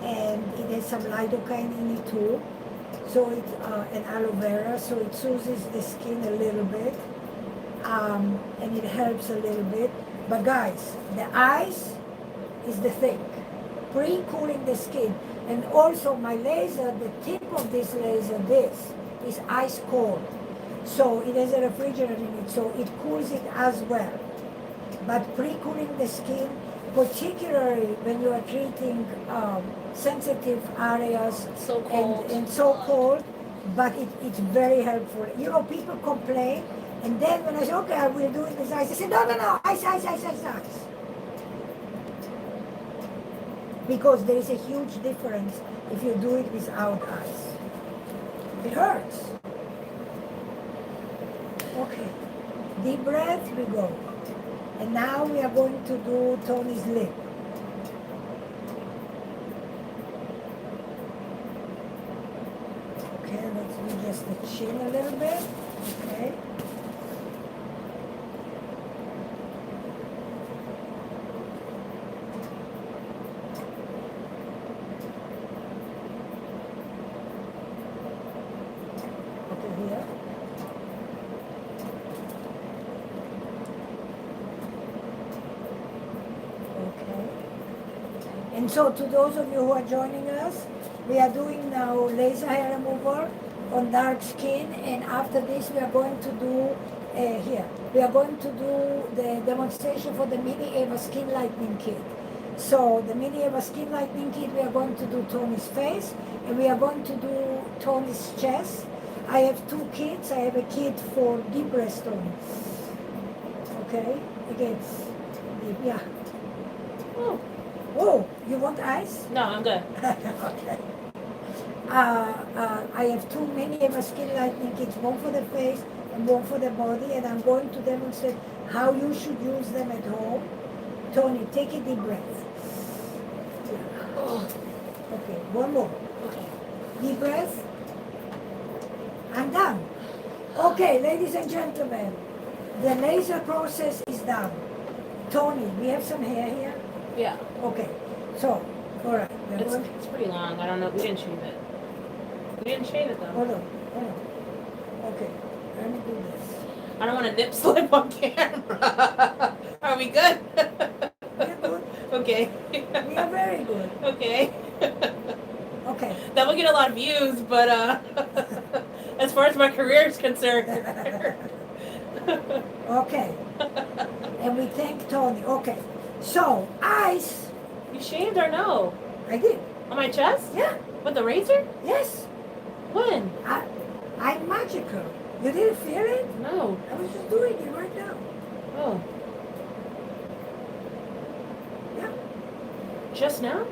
Speaker 1: and it has some lidocaine in it too. So it's an aloe vera, so it soothes the skin a little bit, and it helps a little bit. But guys, the ice is the thing, pre-cooling the skin. And also my laser, the tip of this laser, this is ice cold. So it has a refrigerant in it, so it cools it as well. But pre-cooling the skin, particularly when you are treating sensitive areas
Speaker 2: So cold.
Speaker 1: and so cold, but it's very helpful. You know, people complain, and then when I say, okay, I will do it with ice, they say, no, ice. Because there is a huge difference if you do it without ice. It hurts. Okay, deep breath, we go. And now we are going to do Tony's lip. Okay, let's adjust the chin a little bit. Okay. Okay, here. Okay. And so to those of you who are joining us, we are doing now laser hair removal on dark skin, and after this we are going to do here. We are going to do the demonstration for the Mini Eva Skin Lightening Kit. So the Mini Eva Skin Lightening Kit, we are going to do Tony's face, and we are going to do Tony's chest. I have two kits. I have a kit for deep breath Tony. Okay, again, yeah.
Speaker 2: Oh,
Speaker 1: Oh, you want ice?
Speaker 2: no, I'm good.
Speaker 1: Okay. I have two Mini Eva Skin Lightening kits, one for the face and one for the body, and I'm going to demonstrate how you should use them at home. Tony, take a deep breath.
Speaker 2: Oh,
Speaker 1: Okay, one more.
Speaker 2: okay.
Speaker 1: Deep breath. I'm done. Okay, ladies and gentlemen, the laser process is done. Tony, we have some hair here.
Speaker 2: Yeah.
Speaker 1: Okay, so, all right. we're
Speaker 2: It's,
Speaker 1: going-
Speaker 2: it's pretty long. I don't know. We didn't shave it. We didn't shave it, though.
Speaker 1: Hold on. Okay, let me do this.
Speaker 2: I don't want to nip slip on camera. Are we good?
Speaker 1: We're good.
Speaker 2: Okay.
Speaker 1: We are very good.
Speaker 2: Okay.
Speaker 1: Okay.
Speaker 2: That will get a lot of views, but as far as my career is concerned.
Speaker 1: Okay. And we thank Tony. Okay. So, ice.
Speaker 2: You shaved or no?
Speaker 1: I did.
Speaker 2: On my chest?
Speaker 1: Yeah.
Speaker 2: With the razor?
Speaker 1: Yes.
Speaker 2: When?
Speaker 1: I'm magical. You didn't feel it?
Speaker 2: No.
Speaker 1: I was just doing it right now.
Speaker 2: Oh.
Speaker 1: Yeah.
Speaker 2: Just now?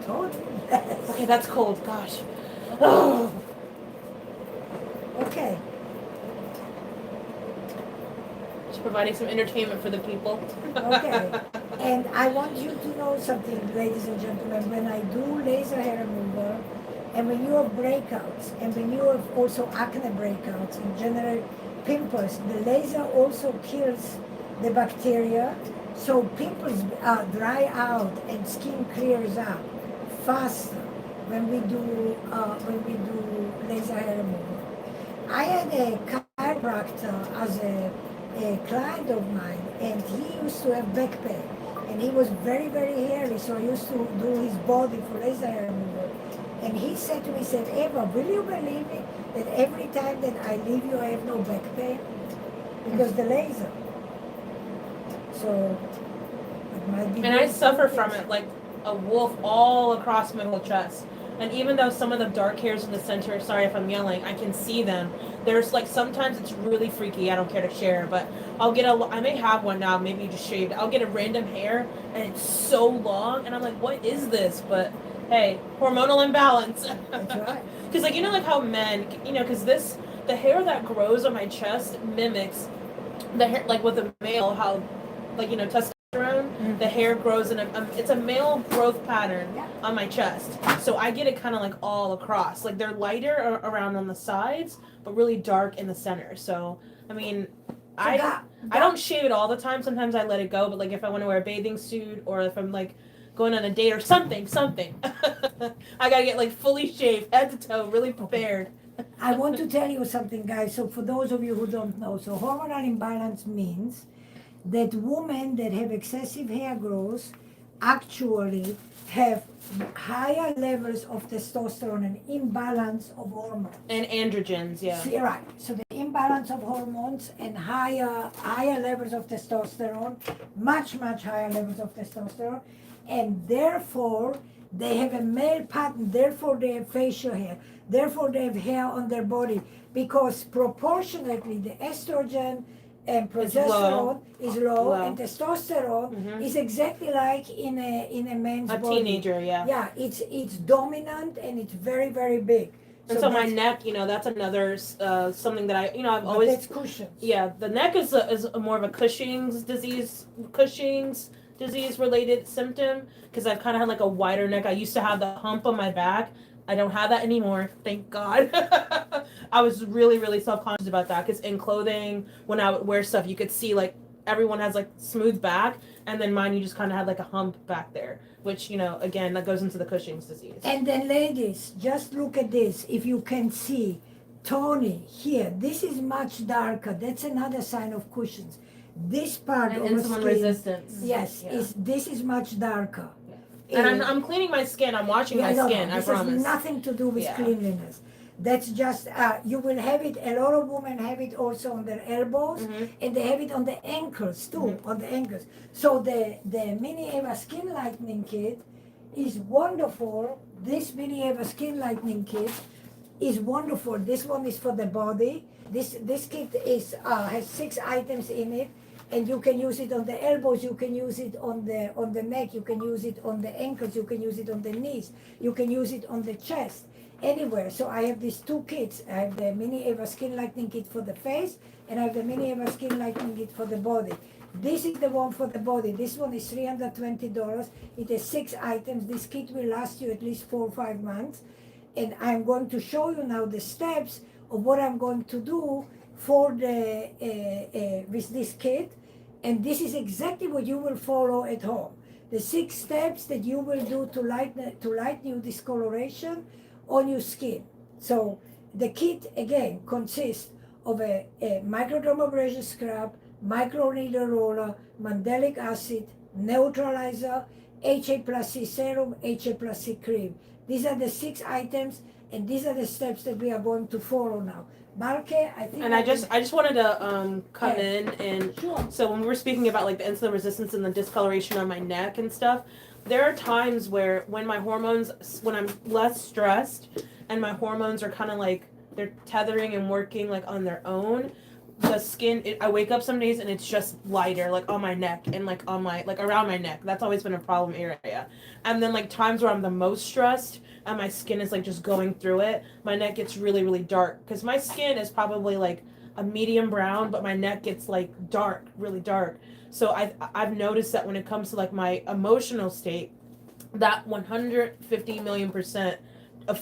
Speaker 1: Tony. Yes.
Speaker 2: Okay, that's cold. Gosh. Oh.
Speaker 1: Okay.
Speaker 2: providing some entertainment for the people.
Speaker 1: Okay. And I want you to know something, ladies and gentlemen. When I do laser hair removal, and when you have breakouts, and when you have also acne breakouts, in general pimples, the laser also kills the bacteria, so pimples dry out and skin clears up faster when we do laser hair removal. I had a chiropractor as a client of mine, and he used to have back pain, and he was very, very hairy, so I used to do his body for laser hair removal. And he said to me, he said, Eva, will you believe it that every time that I leave you, I have no back pain? Because the laser. So, it might be.
Speaker 2: And I suffer from it like a wolf all across my whole chest. And even though some of the dark hairs in the center, sorry if I'm yelling, I can see them. There's like, sometimes it's really freaky. I don't care to share, but I may have one now, maybe you just shaved. I'll get a random hair and it's so long and I'm like, what is this? But hey, hormonal imbalance.
Speaker 1: That's right.
Speaker 2: Because like, like how men, because the hair that grows on my chest mimics the hair, like with a male, how, like, testosterone, the hair grows in it's a male growth pattern on my chest. So I get it kind of like all across. Like they're lighter around on the sides, but really dark in the center. So, I mean, I don't shave it all the time. Sometimes I let it go, but like if I want to wear a bathing suit or if I'm like going on a date or something, I gotta get like fully shaved, head to toe, really prepared.
Speaker 1: I want to tell you something, guys. So for those of you who don't know, so hormonal imbalance means that women that have excessive hair growth actually have higher levels of testosterone and imbalance of hormones.
Speaker 2: And androgens, yeah.
Speaker 1: See, right. So the imbalance of hormones and higher levels of testosterone, much higher levels of testosterone, and therefore they have a male pattern, therefore they have facial hair, therefore they have hair on their body, because proportionately the estrogen and progesterone is low. And testosterone is exactly like in a man's body.
Speaker 2: A teenager, yeah.
Speaker 1: Yeah, it's dominant and it's very, very big.
Speaker 2: And so my neck, that's another something that I've always.
Speaker 1: That's cushions.
Speaker 2: Yeah, the neck is more of a Cushing's disease related symptom, because I've kind of had like a wider neck. I used to have the hump on my back. I don't have that anymore, thank God. I was really, really self-conscious about that, because in clothing, when I would wear stuff, you could see like everyone has like smooth back, and then mine, you just kind of had like a hump back there, which, again, that goes into the Cushing's disease.
Speaker 1: And then ladies, just look at this. If you can see, Tony, here, this is much darker. That's another sign of Cushing's. This part
Speaker 2: and
Speaker 1: of
Speaker 2: insulin
Speaker 1: skin,
Speaker 2: resistance.
Speaker 1: yes,
Speaker 2: Yeah.
Speaker 1: this is much darker.
Speaker 2: And I'm cleaning my skin. I'm washing my skin. I promise.
Speaker 1: This has nothing to do with cleanliness. That's just you will have it. A lot of women have it also on their elbows, and they have it on the ankles too. On the ankles. So the Mini Eva Skin Lightening Kit is wonderful. This Mini Eva Skin Lightening Kit is wonderful. This one is for the body. This kit has 6 items in it. And you can use it on the elbows, you can use it on the neck, you can use it on the ankles, you can use it on the knees, you can use it on the chest, anywhere. So I have these 2 kits. I have the Mini Eva Skin Lightening Kit for the face, and I have the Mini Eva Skin Lightening Kit for the body. This is the one for the body. This one is $320. It has 6 items. This kit will last you at least 4 or 5 months. And I'm going to show you now the steps of what I'm going to do for with this kit. And this is exactly what you will follow at home. The 6 steps that you will do to lighten your discoloration on your skin. So the kit again consists of a microdermabrasion scrub, microneedle roller, mandelic acid, neutralizer, HA+C serum, HA+C cream. These are the 6 items, and these are the steps that we are going to follow now. Marke, I think.
Speaker 2: And I just wanted to come in and
Speaker 1: Sure.
Speaker 2: so when we were speaking about like the insulin resistance and the discoloration on my neck and stuff, there are times where when I'm less stressed and my hormones are kind of like they're tethering and working like on their own, the skin, I wake up some days and it's just lighter, like on my neck and like on my, like around my neck. That's always been a problem area. And then like times where I'm the most stressed and my skin is like just going through it, my neck gets really, really dark. Because my skin is probably like a medium brown, but my neck gets like dark, really dark. So I've noticed that when it comes to like my emotional state, that 150 million percent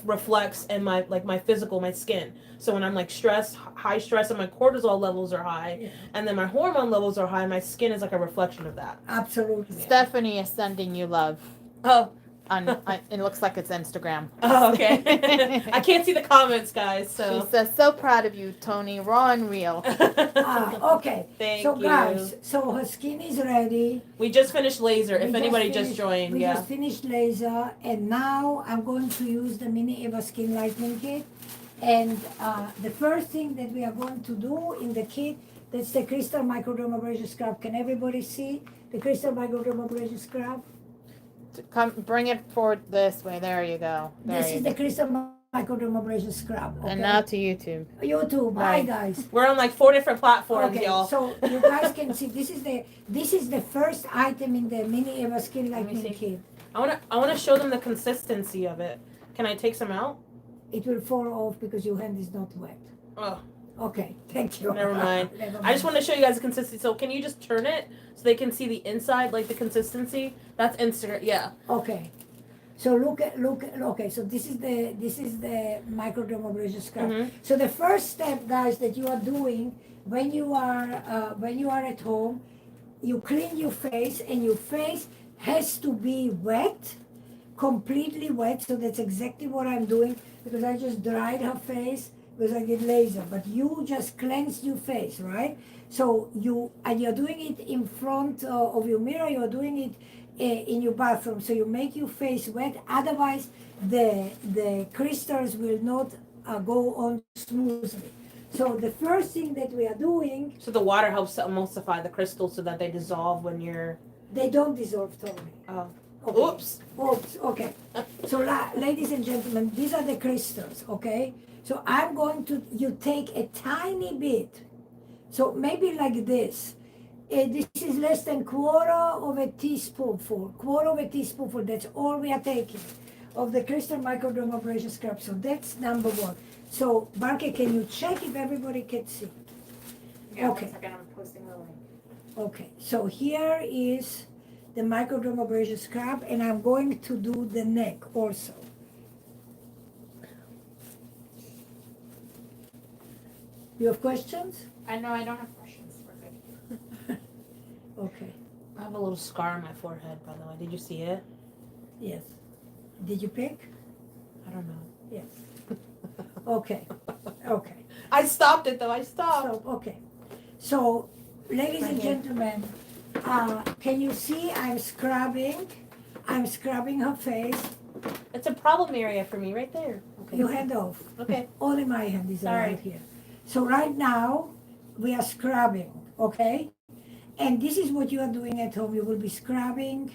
Speaker 2: reflects in my like my physical, my skin. So when I'm like stressed, high stress, and my cortisol levels are high,
Speaker 1: Yeah.
Speaker 2: and then my hormone levels are high, my skin is like a reflection of that.
Speaker 1: Absolutely.
Speaker 3: Stephanie is sending you love.
Speaker 2: Oh.
Speaker 3: It looks like it's Instagram.
Speaker 2: Oh, okay. I can't see the comments, guys. So
Speaker 3: She says, "So proud of you, Tony. Raw and real."
Speaker 1: Okay.
Speaker 2: Thank
Speaker 1: So
Speaker 2: you.
Speaker 1: guys, so her skin is ready.
Speaker 2: We just finished laser.
Speaker 1: We
Speaker 2: If
Speaker 1: just
Speaker 2: anybody
Speaker 1: finished-
Speaker 2: just joined,
Speaker 1: We
Speaker 2: yeah.
Speaker 1: just finished laser, and now I'm going to use the Mini Eva Skin Lightening Kit. And the first thing that we are going to do in the kit, that's the Crystal Microdermabrasion Scrub. Can everybody see the Crystal Microdermabrasion Scrub?
Speaker 3: Come, bring it forward this way. There you go. There
Speaker 1: This
Speaker 3: you
Speaker 1: is
Speaker 3: go.
Speaker 1: the Crystal Microdermabrasion Scrub. Okay?
Speaker 3: And now to YouTube.
Speaker 1: YouTube. Hi
Speaker 3: Right.
Speaker 1: guys.
Speaker 2: We're on like 4 different platforms,
Speaker 1: Okay,
Speaker 2: y'all.
Speaker 1: so you guys can see this is the first item in the Mini Eva Skin
Speaker 2: Let me
Speaker 1: Lightening
Speaker 2: see.
Speaker 1: Kit.
Speaker 2: I wanna show them the consistency of it. Can I take some out?
Speaker 1: It will fall off because your hand is not wet.
Speaker 2: Oh,
Speaker 1: Okay, thank you.
Speaker 2: Never mind.
Speaker 1: Never
Speaker 2: I just
Speaker 1: mind.
Speaker 2: want to show you guys the consistency. So can you just turn it so they can see the inside, like the consistency? That's Instagram. Yeah.
Speaker 1: Okay. So look. Okay, so this is the microdermabrasion scrub.
Speaker 2: Mhm.
Speaker 1: So the first step, guys, that you are doing when you are at home, you clean your face, and your face has to be wet, completely wet. So that's exactly what I'm doing because I just dried her face because I did laser. But you just cleansed your face, right? So you're doing it in front of your mirror. You're doing it in your bathroom, so you make your face wet. Otherwise, the crystals will not go on smoothly. So the first thing that we are doing,
Speaker 2: So the water helps to emulsify the crystals so that they dissolve when you're.
Speaker 1: they don't dissolve totally.
Speaker 2: Oh.
Speaker 1: Okay.
Speaker 2: Oops.
Speaker 1: Oops. Okay. So, ladies and gentlemen, these are the crystals. Okay. So I'm going to. You take a tiny bit. So maybe like this. This is less than quarter of a teaspoonful. Quarter of a teaspoonful. That's all we are taking of the Crystal Microdermabrasion Scrub. So that's number one. So Barke, can you check if everybody can see? Okay.
Speaker 3: 1 second, I'm posting the link.
Speaker 1: Okay. So here is the Microdermabrasion Scrub, and I'm going to do the neck also. You have questions?
Speaker 3: I know I don't have questions. We're good.
Speaker 1: Okay.
Speaker 2: I have a little scar on my forehead, by the way. Did you see it?
Speaker 1: Yes. Did you pick?
Speaker 2: I don't know.
Speaker 1: Yes. Okay. Okay.
Speaker 2: I stopped it though. I stopped.
Speaker 1: So, okay. So, ladies
Speaker 2: Right
Speaker 1: and
Speaker 2: here.
Speaker 1: gentlemen, can you see I'm scrubbing her face.
Speaker 2: It's a problem area for me right there. Okay.
Speaker 1: Your hand off.
Speaker 2: Okay.
Speaker 1: Only my hand is
Speaker 2: Sorry.
Speaker 1: right here. So right now, we are scrubbing, okay? And this is what you are doing at home. You will be scrubbing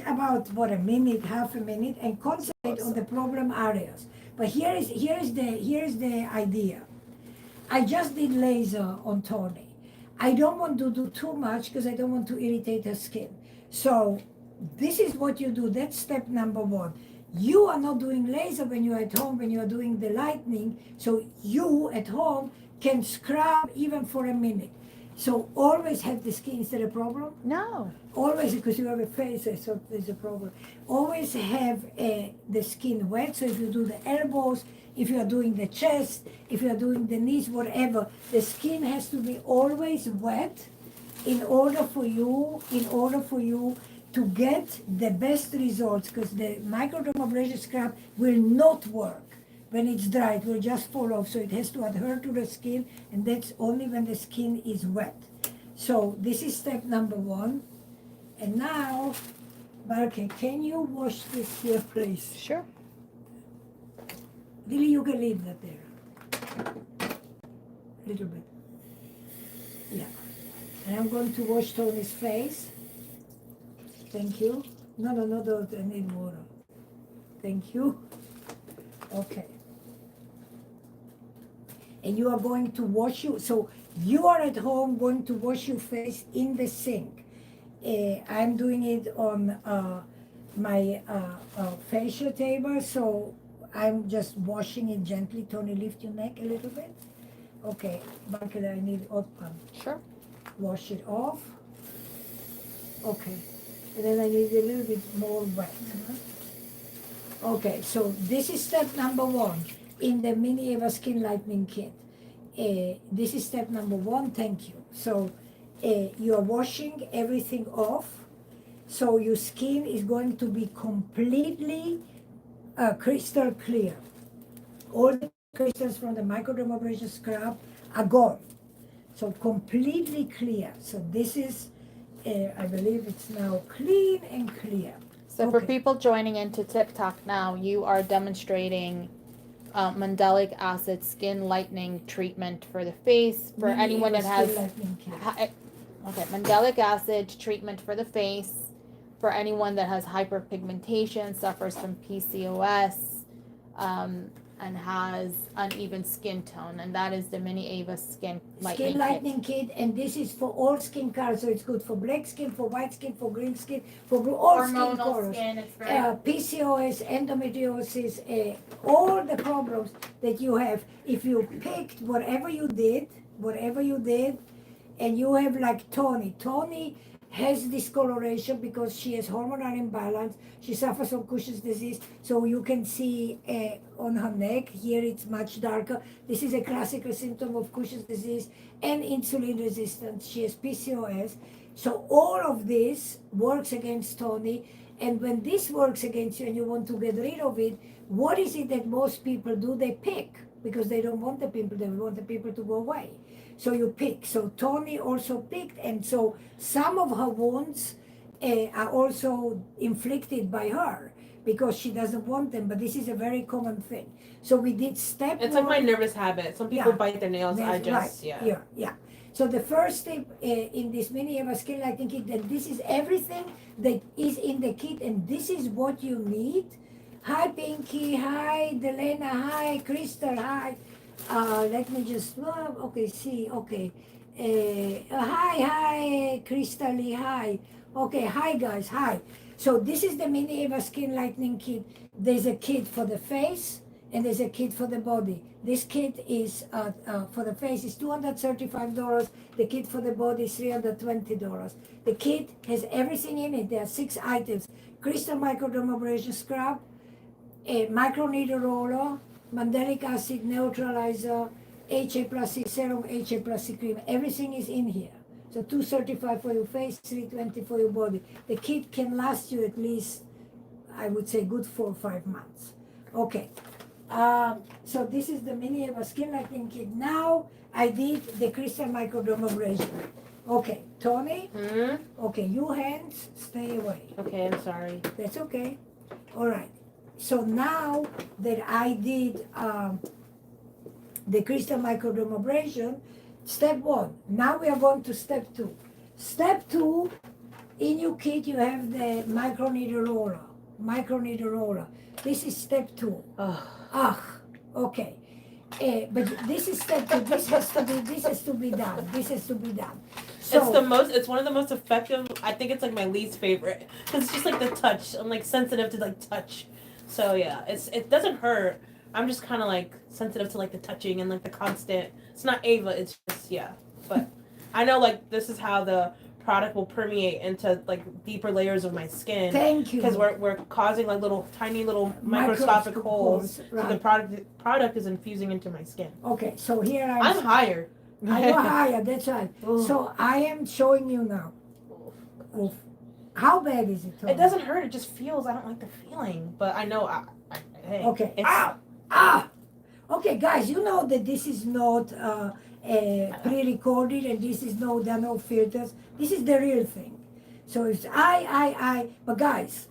Speaker 1: about, a minute, half a minute, and concentrate on the problem areas. But here is the idea. I just did laser on Tony. I don't want to do too much because I don't want to irritate her skin. So this is what you do. That's step number one. You are not doing laser when you're at home, when you are doing the lightening. So you at home can scrub even for a minute. So always have the skin. Is that a problem?
Speaker 3: No.
Speaker 1: Always, because you have a face, so there's a problem. Always have the skin wet. So if you do the elbows, if you are doing the chest, if you are doing the knees, whatever, the skin has to be always wet in order for you to get the best results. Because the microdermabrasion scrub will not work when it's dry. It will just fall off. So it has to adhere to the skin, and that's only when the skin is wet. So this is step number one. And now, Barke, can you wash this here, please?
Speaker 3: Sure.
Speaker 1: Lily, you can leave that there. Little bit. Yeah. And I'm going to wash Tony's face. Thank you. No, don't. I need water. Thank you. Okay. And you are going to wash so you are at home going to wash your face in the sink. I'm doing it on my facial table, so I'm just washing it gently. Tony, lift your neck a little bit. Okay, Michael, I need hot pump.
Speaker 3: Sure.
Speaker 1: Wash it off. Okay, and then I need a little bit more wet. Okay, so this is step number one in the Mini Eva Skin Lightening Kit. This is step number one, thank you. So you are washing everything off, so your skin is going to be completely crystal clear. All the crystals from the microdermabrasion scrub are gone. So completely clear. So this is, I believe it's now clean and clear.
Speaker 3: So for
Speaker 1: Okay.
Speaker 3: people joining into TikTok now, you are demonstrating mandelic acid skin lightening treatment for the face. For
Speaker 1: Mini
Speaker 3: anyone
Speaker 1: Eva
Speaker 3: that has,
Speaker 1: Skin Lightening Kit.
Speaker 3: okay, mandelic acid treatment for the face. For anyone that has hyperpigmentation, suffers from PCOS, and has uneven skin tone, and that is the Mini Ava Skin Lightening
Speaker 1: Skin lightening kit, and this is for all skin colors. So it's good for black skin, for white skin, for green skin, for blue, all skin
Speaker 3: Hormonal
Speaker 1: colors.
Speaker 3: skin. It's very
Speaker 1: PCOS, endometriosis, all the problems that you have. If you picked whatever you did, and you have like Tony has discoloration because she has hormonal imbalance. She suffers from Cushing's disease. So you can see on her neck, here it's much darker. This is a classical symptom of Cushing's disease and insulin resistance. She has PCOS. So all of this works against Tony. And when this works against you and you want to get rid of it, what is it that most people do? They pick because they don't want the pimple. They want the pimple to go away. So you pick. So Tony also picked, and so some of her wounds are also inflicted by her because she doesn't want them. But this is a very common thing. So we did step
Speaker 2: It's
Speaker 1: one.
Speaker 2: like my nervous habit. Some people
Speaker 1: Yeah.
Speaker 2: bite their nails. I
Speaker 1: That's
Speaker 2: just
Speaker 1: right. Yeah. So the first step in this Mini Eva Skin Lightening Kit, that this is everything that is in the kit, and this is what you need. Hi Pinky, hi Delena, hi Crystal, hi. Let me just, okay, see, okay. Hi, Crystal, hi. Okay, hi guys, hi. So this is the Mini Eva Skin Lightening Kit. There's a kit for the face and there's a kit for the body. This kit is, for the face is $235. The kit for the body is $320. The kit has everything in it. There are 6 items. Crystal microdermabrasion scrub, a microneedle roller, mandelic acid neutralizer, HA plus C serum, HA plus C cream. Everything is in here. So $235 for your face, $320 for your body. The kit can last you at least, I would say, good 4 or 5 months. Okay. So this is the Mini Eva Skin Lightening Kit. Now I did the crystal microdermabrasion. Okay, Tony. Okay, you hands, stay away.
Speaker 2: Okay, I'm sorry.
Speaker 1: That's okay. All right. So now that I did the crystal microdermabrasion, step 1. Now we are going to step 2. Step 2, in your kit you have the microneedle roller. This is step 2. Okay. But this is step 2. This has to be done. So,
Speaker 2: It's one of the most effective. I think it's like my least favorite because it's just like the touch. I'm like sensitive to like touch. So yeah, it doesn't hurt. I'm just kind of like sensitive to like the touching and like the constant. It's not Ava. It's just But I know like this is how the product will permeate into like deeper layers of my skin.
Speaker 1: thank you.
Speaker 2: Because we're causing like tiny little microscopic holes.
Speaker 1: Right.
Speaker 2: So the product is infusing into my skin.
Speaker 1: Okay, so here
Speaker 2: I'm higher.
Speaker 1: I go higher, that's right.
Speaker 2: Ooh.
Speaker 1: So I am showing you now. Oof. How bad is it, Tony?
Speaker 2: It doesn't hurt. It just feels. I don't like the feeling, but I know. Hey,
Speaker 1: Okay.
Speaker 2: It's,
Speaker 1: Okay, guys, you know that this is not pre-recorded, and this is there are no filters. This is the real thing. So it's but guys,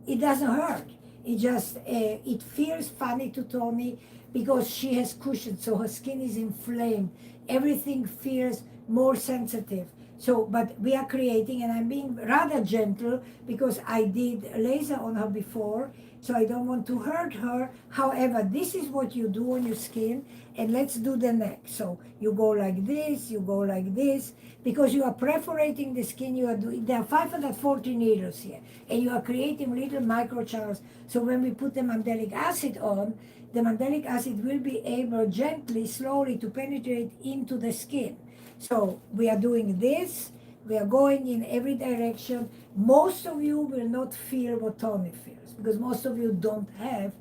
Speaker 1: it doesn't hurt. It just it feels funny to Tony because she has Cushing, so her skin is inflamed. Everything feels more sensitive. So, but we are creating, and I'm being rather gentle because I did laser on her before, so I don't want to hurt her. However, this is what you do on your skin, and let's do the neck. So you go like this, you go like this, because you are perforating the skin. You are doing. There are 540 needles here, and you are creating little microchannels. So when we put the mandelic acid on, the mandelic acid will be able gently, slowly to penetrate into the skin. So we are doing this. We are going in every direction. Most of you will not feel what Tony feels because most of you don't have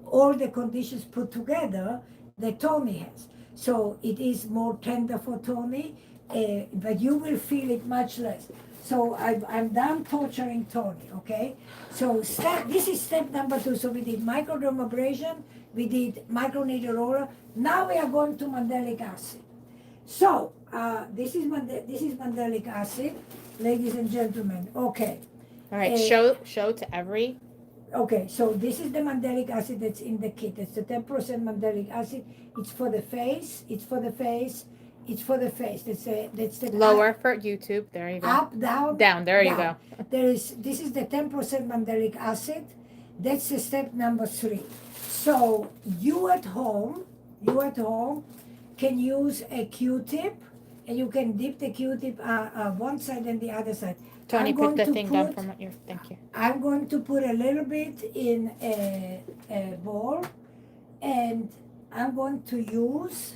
Speaker 1: all the conditions put together that Tony has. So it is more tender for Tony, but you will feel it much less. So I'm done torturing Tony, okay? So this is step number 2. So we did microdermabrasion, we did microneedle roller. Now we are going to mandelic acid. So this is mandelic acid, ladies and gentlemen. Okay.
Speaker 3: All right, show to every.
Speaker 1: Okay, so this is the mandelic acid that's in the kit. It's the 10% mandelic acid. It's for the face. It's for the face. It's for the face. That's the
Speaker 3: Lower for YouTube. There you go.
Speaker 1: Up, down.
Speaker 3: Down. There you
Speaker 1: down.
Speaker 3: go.
Speaker 1: This is the 10% mandelic acid. That's the step number 3. So you at home can use a Q-tip, and you can dip the Q-tip one side and the other side.
Speaker 3: Tony, put the thing down from what you're. Thank you.
Speaker 1: I'm going to put a little bit in a bowl, and I'm going to use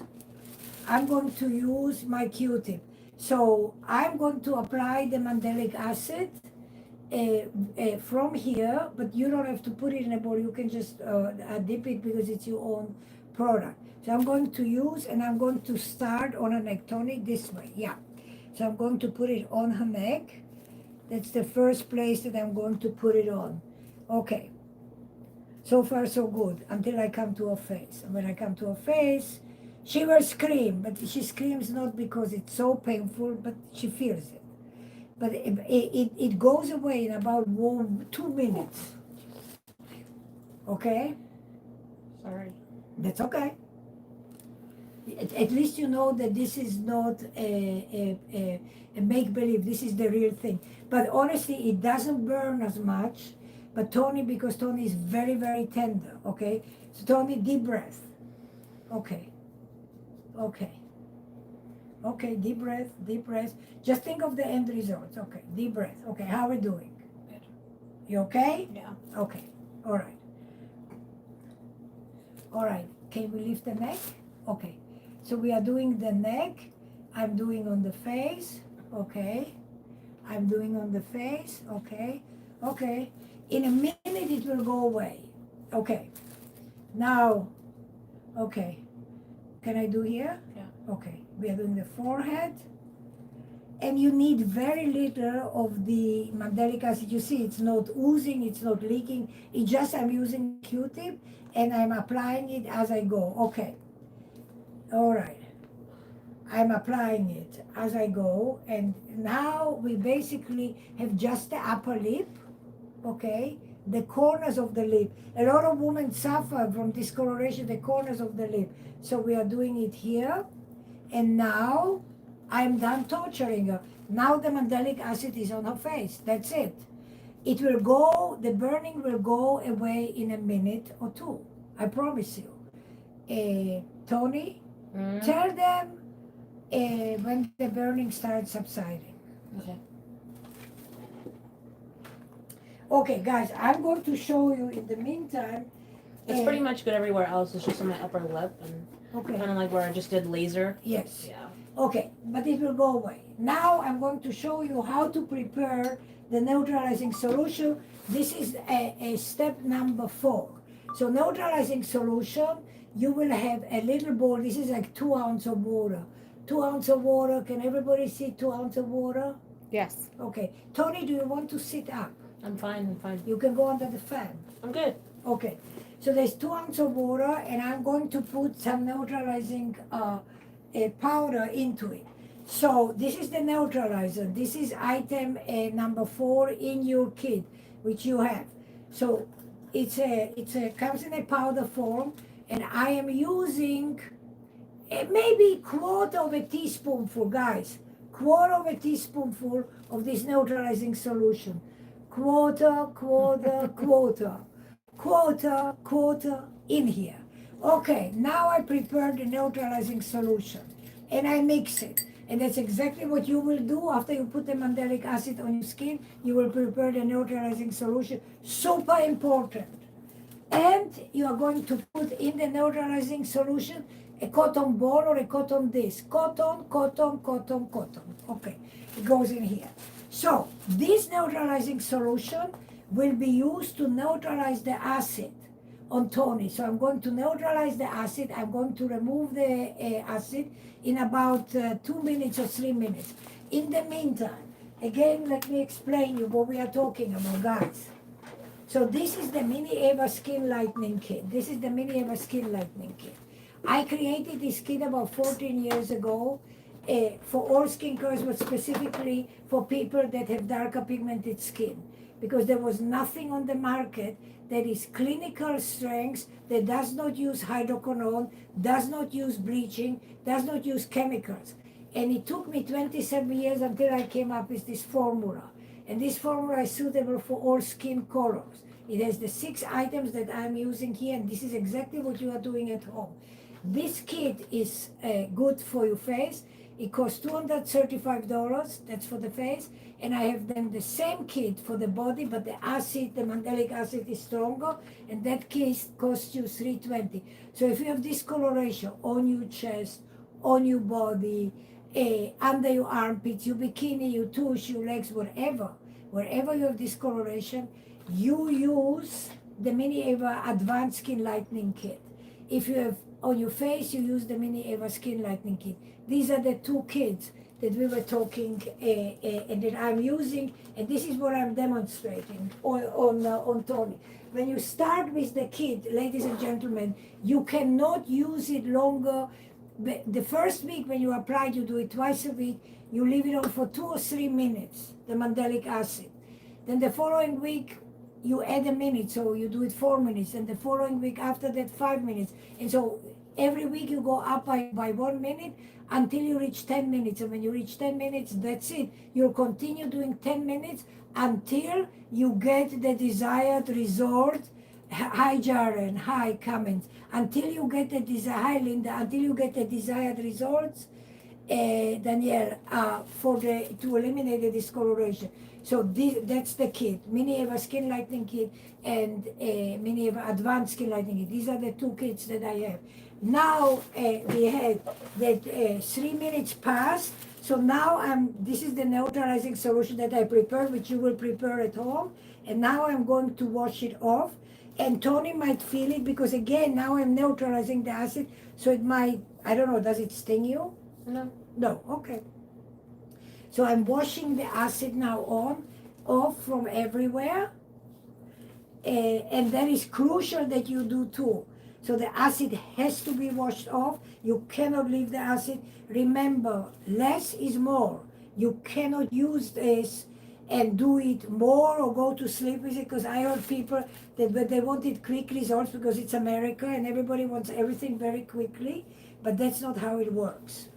Speaker 1: my Q-tip. So I'm going to apply the mandelic acid from here, but you don't have to put it in a bowl. You can just dip it because it's your own product. So I'm going to use, and I'm going to start on her neck. Tony, this way, yeah. So I'm going to put it on her neck. That's the first place that I'm going to put it on. Okay. So far, so good, until I come to her face. And when I come to her face, she will scream, but she screams not because it's so painful, but she feels it. But it goes away in about 2 minutes. Okay?
Speaker 2: Sorry.
Speaker 1: That's okay. At least you know that this is not a make-believe. This is the real thing. But honestly, it doesn't burn as much. But Tony, because Tony is very, very tender, okay? So Tony, deep breath. Okay. Okay. Okay, deep breath, deep breath. Just think of the end results. Okay, deep breath. Okay, how are we doing?
Speaker 2: Better.
Speaker 1: You okay?
Speaker 2: Yeah.
Speaker 1: Okay, all right. All right, can we lift the neck? Okay, so we are doing the neck. I'm doing on the face, okay. I'm doing on the face, okay. Okay, in a minute it will go away. Okay, now, okay. Can I do here?
Speaker 2: Yeah.
Speaker 1: Okay, we are doing the forehead. And you need very little of the mandelic acid. You see, it's not oozing, it's not leaking. It's just I'm using Q-tip and I'm applying it as I go. Okay. All right. I'm applying it as I go. And now we basically have just the upper lip, okay? The corners of the lip. A lot of women suffer from discoloration, the corners of the lip. So we are doing it here. And now I'm done torturing her. Now the mandelic acid is on her face. That's it. It will go, the burning will go away in a minute or 2. I promise you. Tony, tell them when the burning starts subsiding.
Speaker 2: Okay.
Speaker 1: Okay, guys, I'm going to show you in the meantime.
Speaker 2: It's pretty much good everywhere else. It's just on my upper lip and
Speaker 1: Okay.
Speaker 2: kind of like where I just did laser.
Speaker 1: Yes.
Speaker 2: Yeah.
Speaker 1: Okay, but it will go away. Now I'm going to show you how to prepare the neutralizing solution. This is a step number 4. So neutralizing solution, you will have a little bowl. This is like 2 ounces of water. 2 ounces of water. Can everybody see 2 ounces of water?
Speaker 3: Yes.
Speaker 1: Okay. Tony, do you want to sit up?
Speaker 2: I'm fine.
Speaker 1: You can go under the fan.
Speaker 2: I'm good.
Speaker 1: Okay. So there's 2 ounces of water, and I'm going to put some neutralizing powder into it. So this is the neutralizer. This is item number 4 in your kit, which you have. So it's comes in a powder form, and I am using maybe 1/4 of a teaspoonful, guys. quarter of a teaspoonful of this neutralizing solution. Quarter, quarter, quarter, quarter, quarter in here. Okay, now I prepare the neutralizing solution and I mix it. And that's exactly what you will do after you put the mandelic acid on your skin. You will prepare the neutralizing solution. Super important. And you are going to put in the neutralizing solution a cotton ball or a cotton disc. Cotton, cotton, cotton, cotton. Okay, it goes in here. So this neutralizing solution will be used to neutralize the acid on Tony. So I'm going to neutralize the acid. I'm going to remove the acid in about 2 minutes or 3 minutes. In the meantime, again, let me explain you what we are talking about, guys. So this is the Mini Eva Skin Lightening Kit. This is the Mini Eva Skin Lightening Kit. I created this kit about 14 years ago for all skin colors, but specifically for people that have darker pigmented skin. Because there was nothing on the market that is clinical strength, that does not use hydroquinone, does not use bleaching, does not use chemicals. And it took me 27 years until I came up with this formula. And this formula is suitable for all skin colors. It has the 6 items that I'm using here, and this is exactly what you are doing at home. This kit is good for your face. It costs $235, that's for the face. And I have then the same kit for the body, but the acid, the mandelic acid is stronger, and that kit costs you $320. So if you have discoloration on your chest, on your body, under your armpits, your bikini, your tush, your legs, wherever you have discoloration, you use the Mini Eva Advanced Skin Lightening Kit. If you have on your face, you use the Mini Eva Skin Lightening Kit. These are the 2 kits that we were talking and that I'm using, and this is what I'm demonstrating on Tony. When you start with the kit, ladies and gentlemen, you cannot use it longer. The first week when you apply it, you do it twice a week. You leave it on for 2 or 3 minutes, the mandelic acid. Then the following week, you add a minute, so you do it 4 minutes. And the following week after that, 5 minutes. And so every week you go up by 1 minute until you reach 10 minutes. And when you reach 10 minutes, that's it. You'll continue doing 10 minutes until you get the desired result. Hi Jaren, hi comments. Until you get the hi Linda, until you get the desired results, Danielle, to eliminate the discoloration. So that's the kit, Mini Eva Skin Lightening Kit and Mini Eva Advanced Skin Lightening Kit. These are the 2 kits that I have. Now we had that 3 minutes passed. So now this is the neutralizing solution that I prepared, which you will prepare at home. And now I'm going to wash it off. And Tony might feel it because again, now I'm neutralizing the acid. So it might, I don't know, does it sting you?
Speaker 2: No.
Speaker 1: No, okay. So I'm washing the acid now off from everywhere. And that is crucial that you do too. So the acid has to be washed off. You cannot leave the acid. Remember, less is more. You cannot use this and do it more or go to sleep with it, because I heard people that they wanted quick results because it's America and everybody wants everything very quickly, but that's not how it works.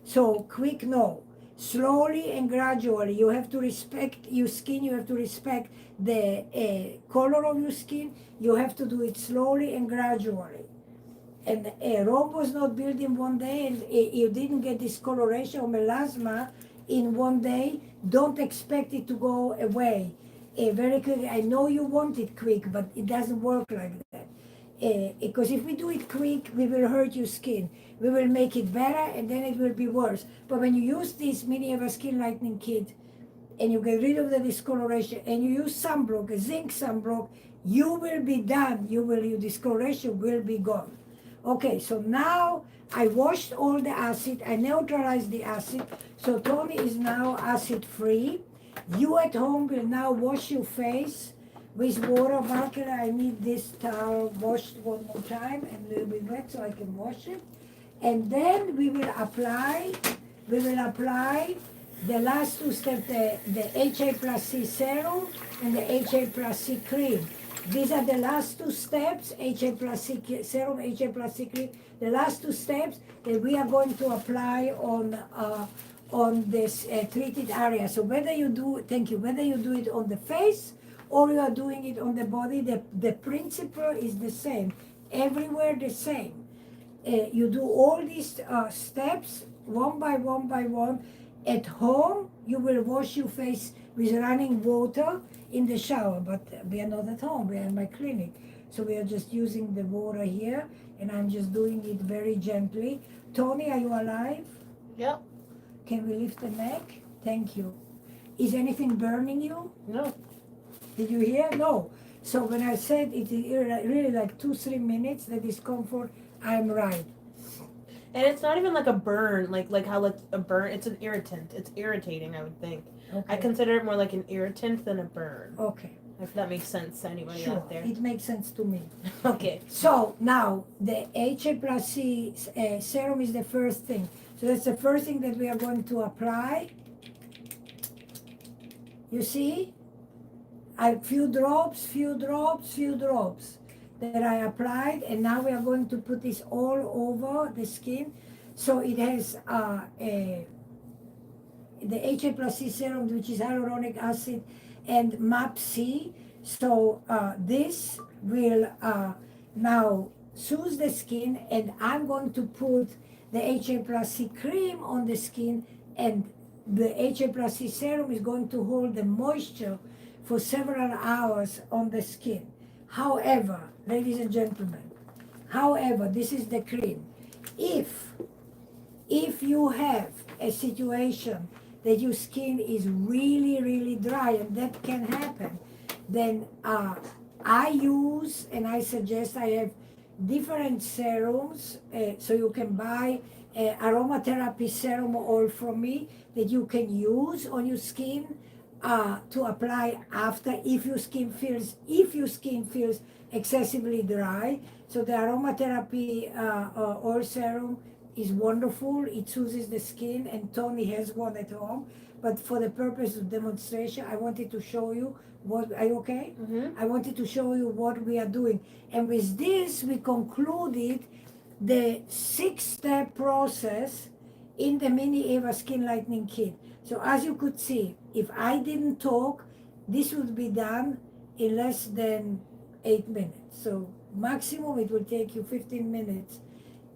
Speaker 1: So quick, no. Slowly and gradually, you have to respect your skin, you have to respect the color of your skin, you have to do it slowly and gradually. And Rome was not built in one day, and you didn't get discoloration or melasma in one day. Don't expect it to go away very quickly. I know you want it quick, but it doesn't work like that. Because if we do it quick, we will hurt your skin. We will make it better, and then it will be worse. But when you use this Mini Eva Skin Lightening Kit, and you get rid of the discoloration, and you use sunblock, a zinc sunblock, you will be done. Your discoloration will be gone. Okay, so now I washed all the acid, I neutralized the acid, so Tony is now acid free. You at home will now wash your face with water. Marker, I need this towel washed one more time and a little bit wet so I can wash it. And then we will apply the last 2 steps, the HA plus C serum and the HA plus C cream. These are the last 2 steps, HA plus C serum, HA plus C cream, the last 2 steps that we are going to apply on this treated area. So whether you do, thank you, whether you do it on the face or you are doing it on the body, the principle is the same. Everywhere the same. You do all these steps one by one by one. At home, you will wash your face with running water in the shower, but we are not at home, we are in my clinic. So we are just using the water here, and I'm just doing it very gently. Tony, are you alive?
Speaker 2: Yep.
Speaker 1: Can we lift the neck? Thank you. Is anything burning you?
Speaker 2: No.
Speaker 1: Did you hear? No. So when I said it is really like 2-3 minutes, the discomfort, I'm right.
Speaker 2: And it's not even like a burn, like how like a burn. It's an irritant. It's irritating, I would think.
Speaker 1: Okay.
Speaker 2: I consider it more like an irritant than a burn.
Speaker 1: Okay.
Speaker 2: If that makes sense to anybody
Speaker 1: Sure.
Speaker 2: out there.
Speaker 1: It makes sense to me.
Speaker 2: Okay.
Speaker 1: So now the HA+C serum is the first thing. So that's the first thing that we are going to apply. You see? Few drops that I applied, and now we are going to put this all over the skin. So it has the HA+C serum, which is hyaluronic acid and MAPC. So this will now soothe the skin, and I'm going to put the HA+C cream on the skin, and the HA+C serum is going to hold the moisture for several hours on the skin. However, ladies and gentlemen, this is the cream. If you have a situation that your skin is really, really dry, and that can happen, then I use and I suggest, I have different serums, so you can buy aromatherapy serum oil from me that you can use on your skin to apply after if your skin feels excessively dry. So the aromatherapy oil serum is wonderful. It soothes the skin, and Tony has one at home. But for the purpose of demonstration, I wanted to show you what. Are you okay?
Speaker 2: Mm-hmm.
Speaker 1: I wanted to show you what we are doing, and with this we concluded the 6-step process in the Mini Eva Skin Lightening Kit. So as you could see, if I didn't talk, this would be done in less than 8 minutes. So maximum it will take you 15 minutes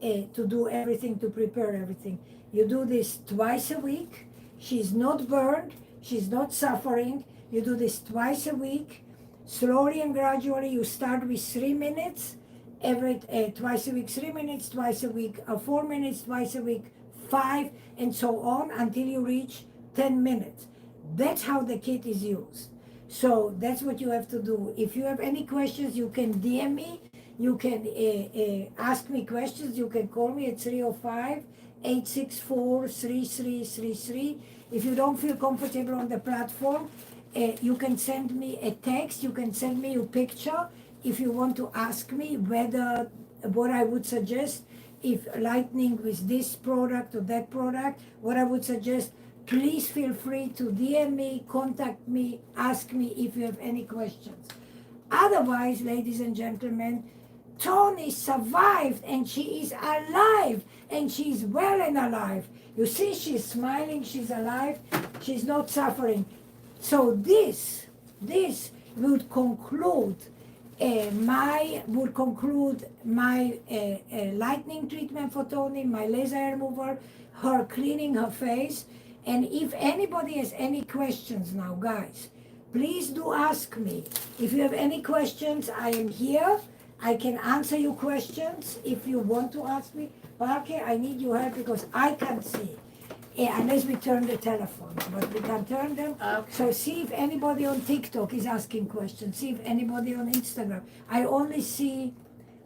Speaker 1: to do everything, to prepare everything. You do this twice a week. She's not burned, she's not suffering. You do this twice a week. Slowly and gradually, you start with 3 minutes, twice a week 3 minutes, twice a week 4 minutes, twice a week 5, and so on until you reach 10 minutes. That's how the kit is used. So that's what you have to do. If you have any questions, you can DM me. You can ask me questions. You can call me at 305-864-3333. If you don't feel comfortable on the platform, you can send me a text. You can send me your picture if you want to ask me what I would suggest, if lightening with this product or that product, what I would suggest. Please feel free to DM me, contact me, ask me if you have any questions. Otherwise, ladies and gentlemen, Tony survived, and she is alive, and she's well and alive. You see, she's smiling, she's alive, she's not suffering. So this would conclude my lightening treatment for Tony, my laser hair removal, her cleaning her face. And if anybody has any questions now, guys, please do ask me. If you have any questions, I am here. I can answer your questions if you want to ask me. Parker, I need your help because I can't see. Unless we turn the telephone, but we can turn them.
Speaker 3: Okay.
Speaker 1: So see if anybody on TikTok is asking questions. See if anybody on Instagram. I only see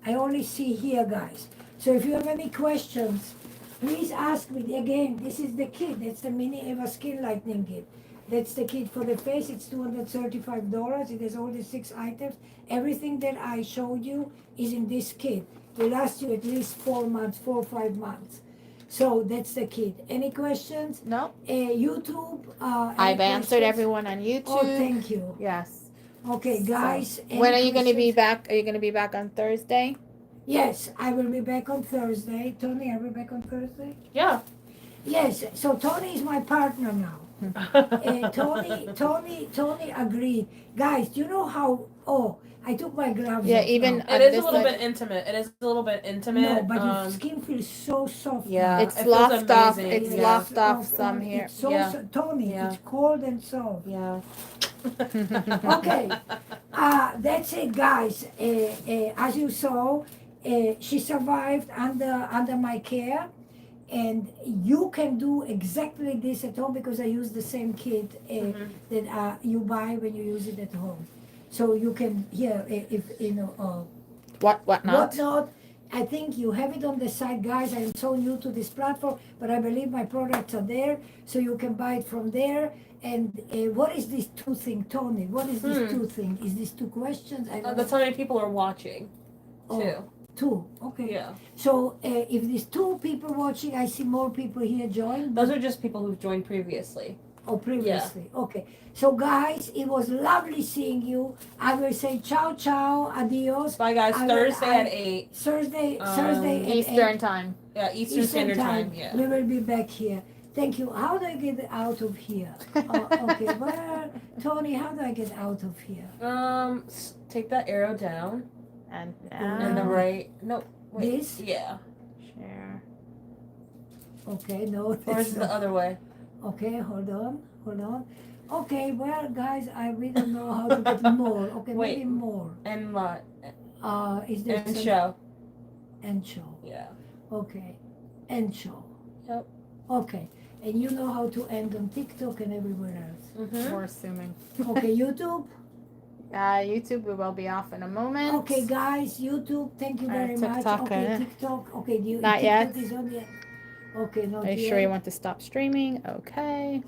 Speaker 1: here, guys. So if you have any questions, please ask me. Again, this is the kit. That's the Mini Eva Skin Lightening Kit. That's the kit for the face. It's $235. It has all the 6 items. Everything that I showed you is in this kit. It will last you at least 4 or 5 months. So that's the kit. Any questions?
Speaker 3: No.
Speaker 1: YouTube?
Speaker 3: I've answered everyone on YouTube.
Speaker 1: Oh, thank you.
Speaker 3: Yes.
Speaker 1: Okay, guys.
Speaker 3: So,
Speaker 1: any
Speaker 3: when are you going to be
Speaker 1: questions?
Speaker 3: back? Are you going to be back on Thursday?
Speaker 1: Yes, I will be back on Thursday. Tony, are we back on Thursday?
Speaker 2: Yeah.
Speaker 1: Yes, so Tony is my partner now. Tony agreed. Guys, do you know how? Oh, I took my gloves
Speaker 3: Yeah,
Speaker 1: off
Speaker 3: even
Speaker 1: now.
Speaker 2: It is a
Speaker 3: this
Speaker 2: little
Speaker 3: side-
Speaker 2: bit intimate. It is a little bit intimate.
Speaker 1: No, but your skin feels so soft.
Speaker 2: Yeah.
Speaker 1: now.
Speaker 3: It's
Speaker 2: it feels
Speaker 3: sloughed off.
Speaker 2: amazing.
Speaker 3: It's
Speaker 2: Yeah.
Speaker 3: sloughed off
Speaker 1: Soft,
Speaker 3: some
Speaker 1: Tony.
Speaker 3: here.
Speaker 1: It's so,
Speaker 2: Yeah.
Speaker 1: Tony,
Speaker 2: Yeah.
Speaker 1: it's cold and soft.
Speaker 2: Yeah.
Speaker 1: Okay, that's it, guys. As you saw, she survived under my care, and you can do exactly this at home because I use the same kit that you buy when you use it at home. So you can if you know
Speaker 3: What not?
Speaker 1: whatnot. I think you have it on the side, guys. I'm so new to this platform, but I believe my products are there, so you can buy it from there. And what is this two thing, Tony? What is this two thing? Is this two questions? I don't
Speaker 2: That's how many people are watching,
Speaker 1: Oh,
Speaker 2: too.
Speaker 1: two. Okay.
Speaker 2: Yeah.
Speaker 1: So if there's two people watching, I see more people here join.
Speaker 2: Those are just people who've joined previously.
Speaker 1: Oh, previously. Okay. So guys, it was lovely seeing you. I will say ciao, ciao, adios.
Speaker 2: Bye, guys.
Speaker 1: I will-
Speaker 2: Thursday
Speaker 1: I-
Speaker 2: at 8.
Speaker 1: Thursday at
Speaker 3: Eastern
Speaker 1: 8.
Speaker 3: time.
Speaker 2: Yeah, Eastern Standard Time. Yeah.
Speaker 1: We will be back here. Thank you. How do I get out of here? Okay. Well, Tony, how do I get out of here?
Speaker 2: Take that arrow down.
Speaker 3: And
Speaker 2: And the
Speaker 3: now
Speaker 2: right. No. Wait.
Speaker 1: This?
Speaker 2: Yeah.
Speaker 3: share.
Speaker 1: Okay. No.
Speaker 2: Or
Speaker 1: That's
Speaker 2: is it
Speaker 1: not.
Speaker 2: the other way?
Speaker 1: Okay. Hold on. Okay. Well, guys, we don't know how to get more. Okay.
Speaker 2: Wait.
Speaker 1: Maybe more.
Speaker 2: And lot.
Speaker 1: Is there
Speaker 2: And
Speaker 1: some-
Speaker 2: show.
Speaker 1: And show.
Speaker 2: Yeah.
Speaker 1: Okay. And show.
Speaker 2: Yep.
Speaker 1: Okay. And you know how to end on TikTok and everywhere else.
Speaker 2: Mm-hmm.
Speaker 3: We're assuming.
Speaker 1: Okay, YouTube.
Speaker 3: YouTube, we will be off in a moment.
Speaker 1: Okay, guys, YouTube. Thank you very much.
Speaker 3: TikTok,
Speaker 1: Okay, TikTok. Okay,
Speaker 3: Not
Speaker 1: TikTok
Speaker 3: yet.
Speaker 1: is on yet. Okay, not
Speaker 3: Are you
Speaker 1: yet.
Speaker 3: sure you want to stop streaming? Okay.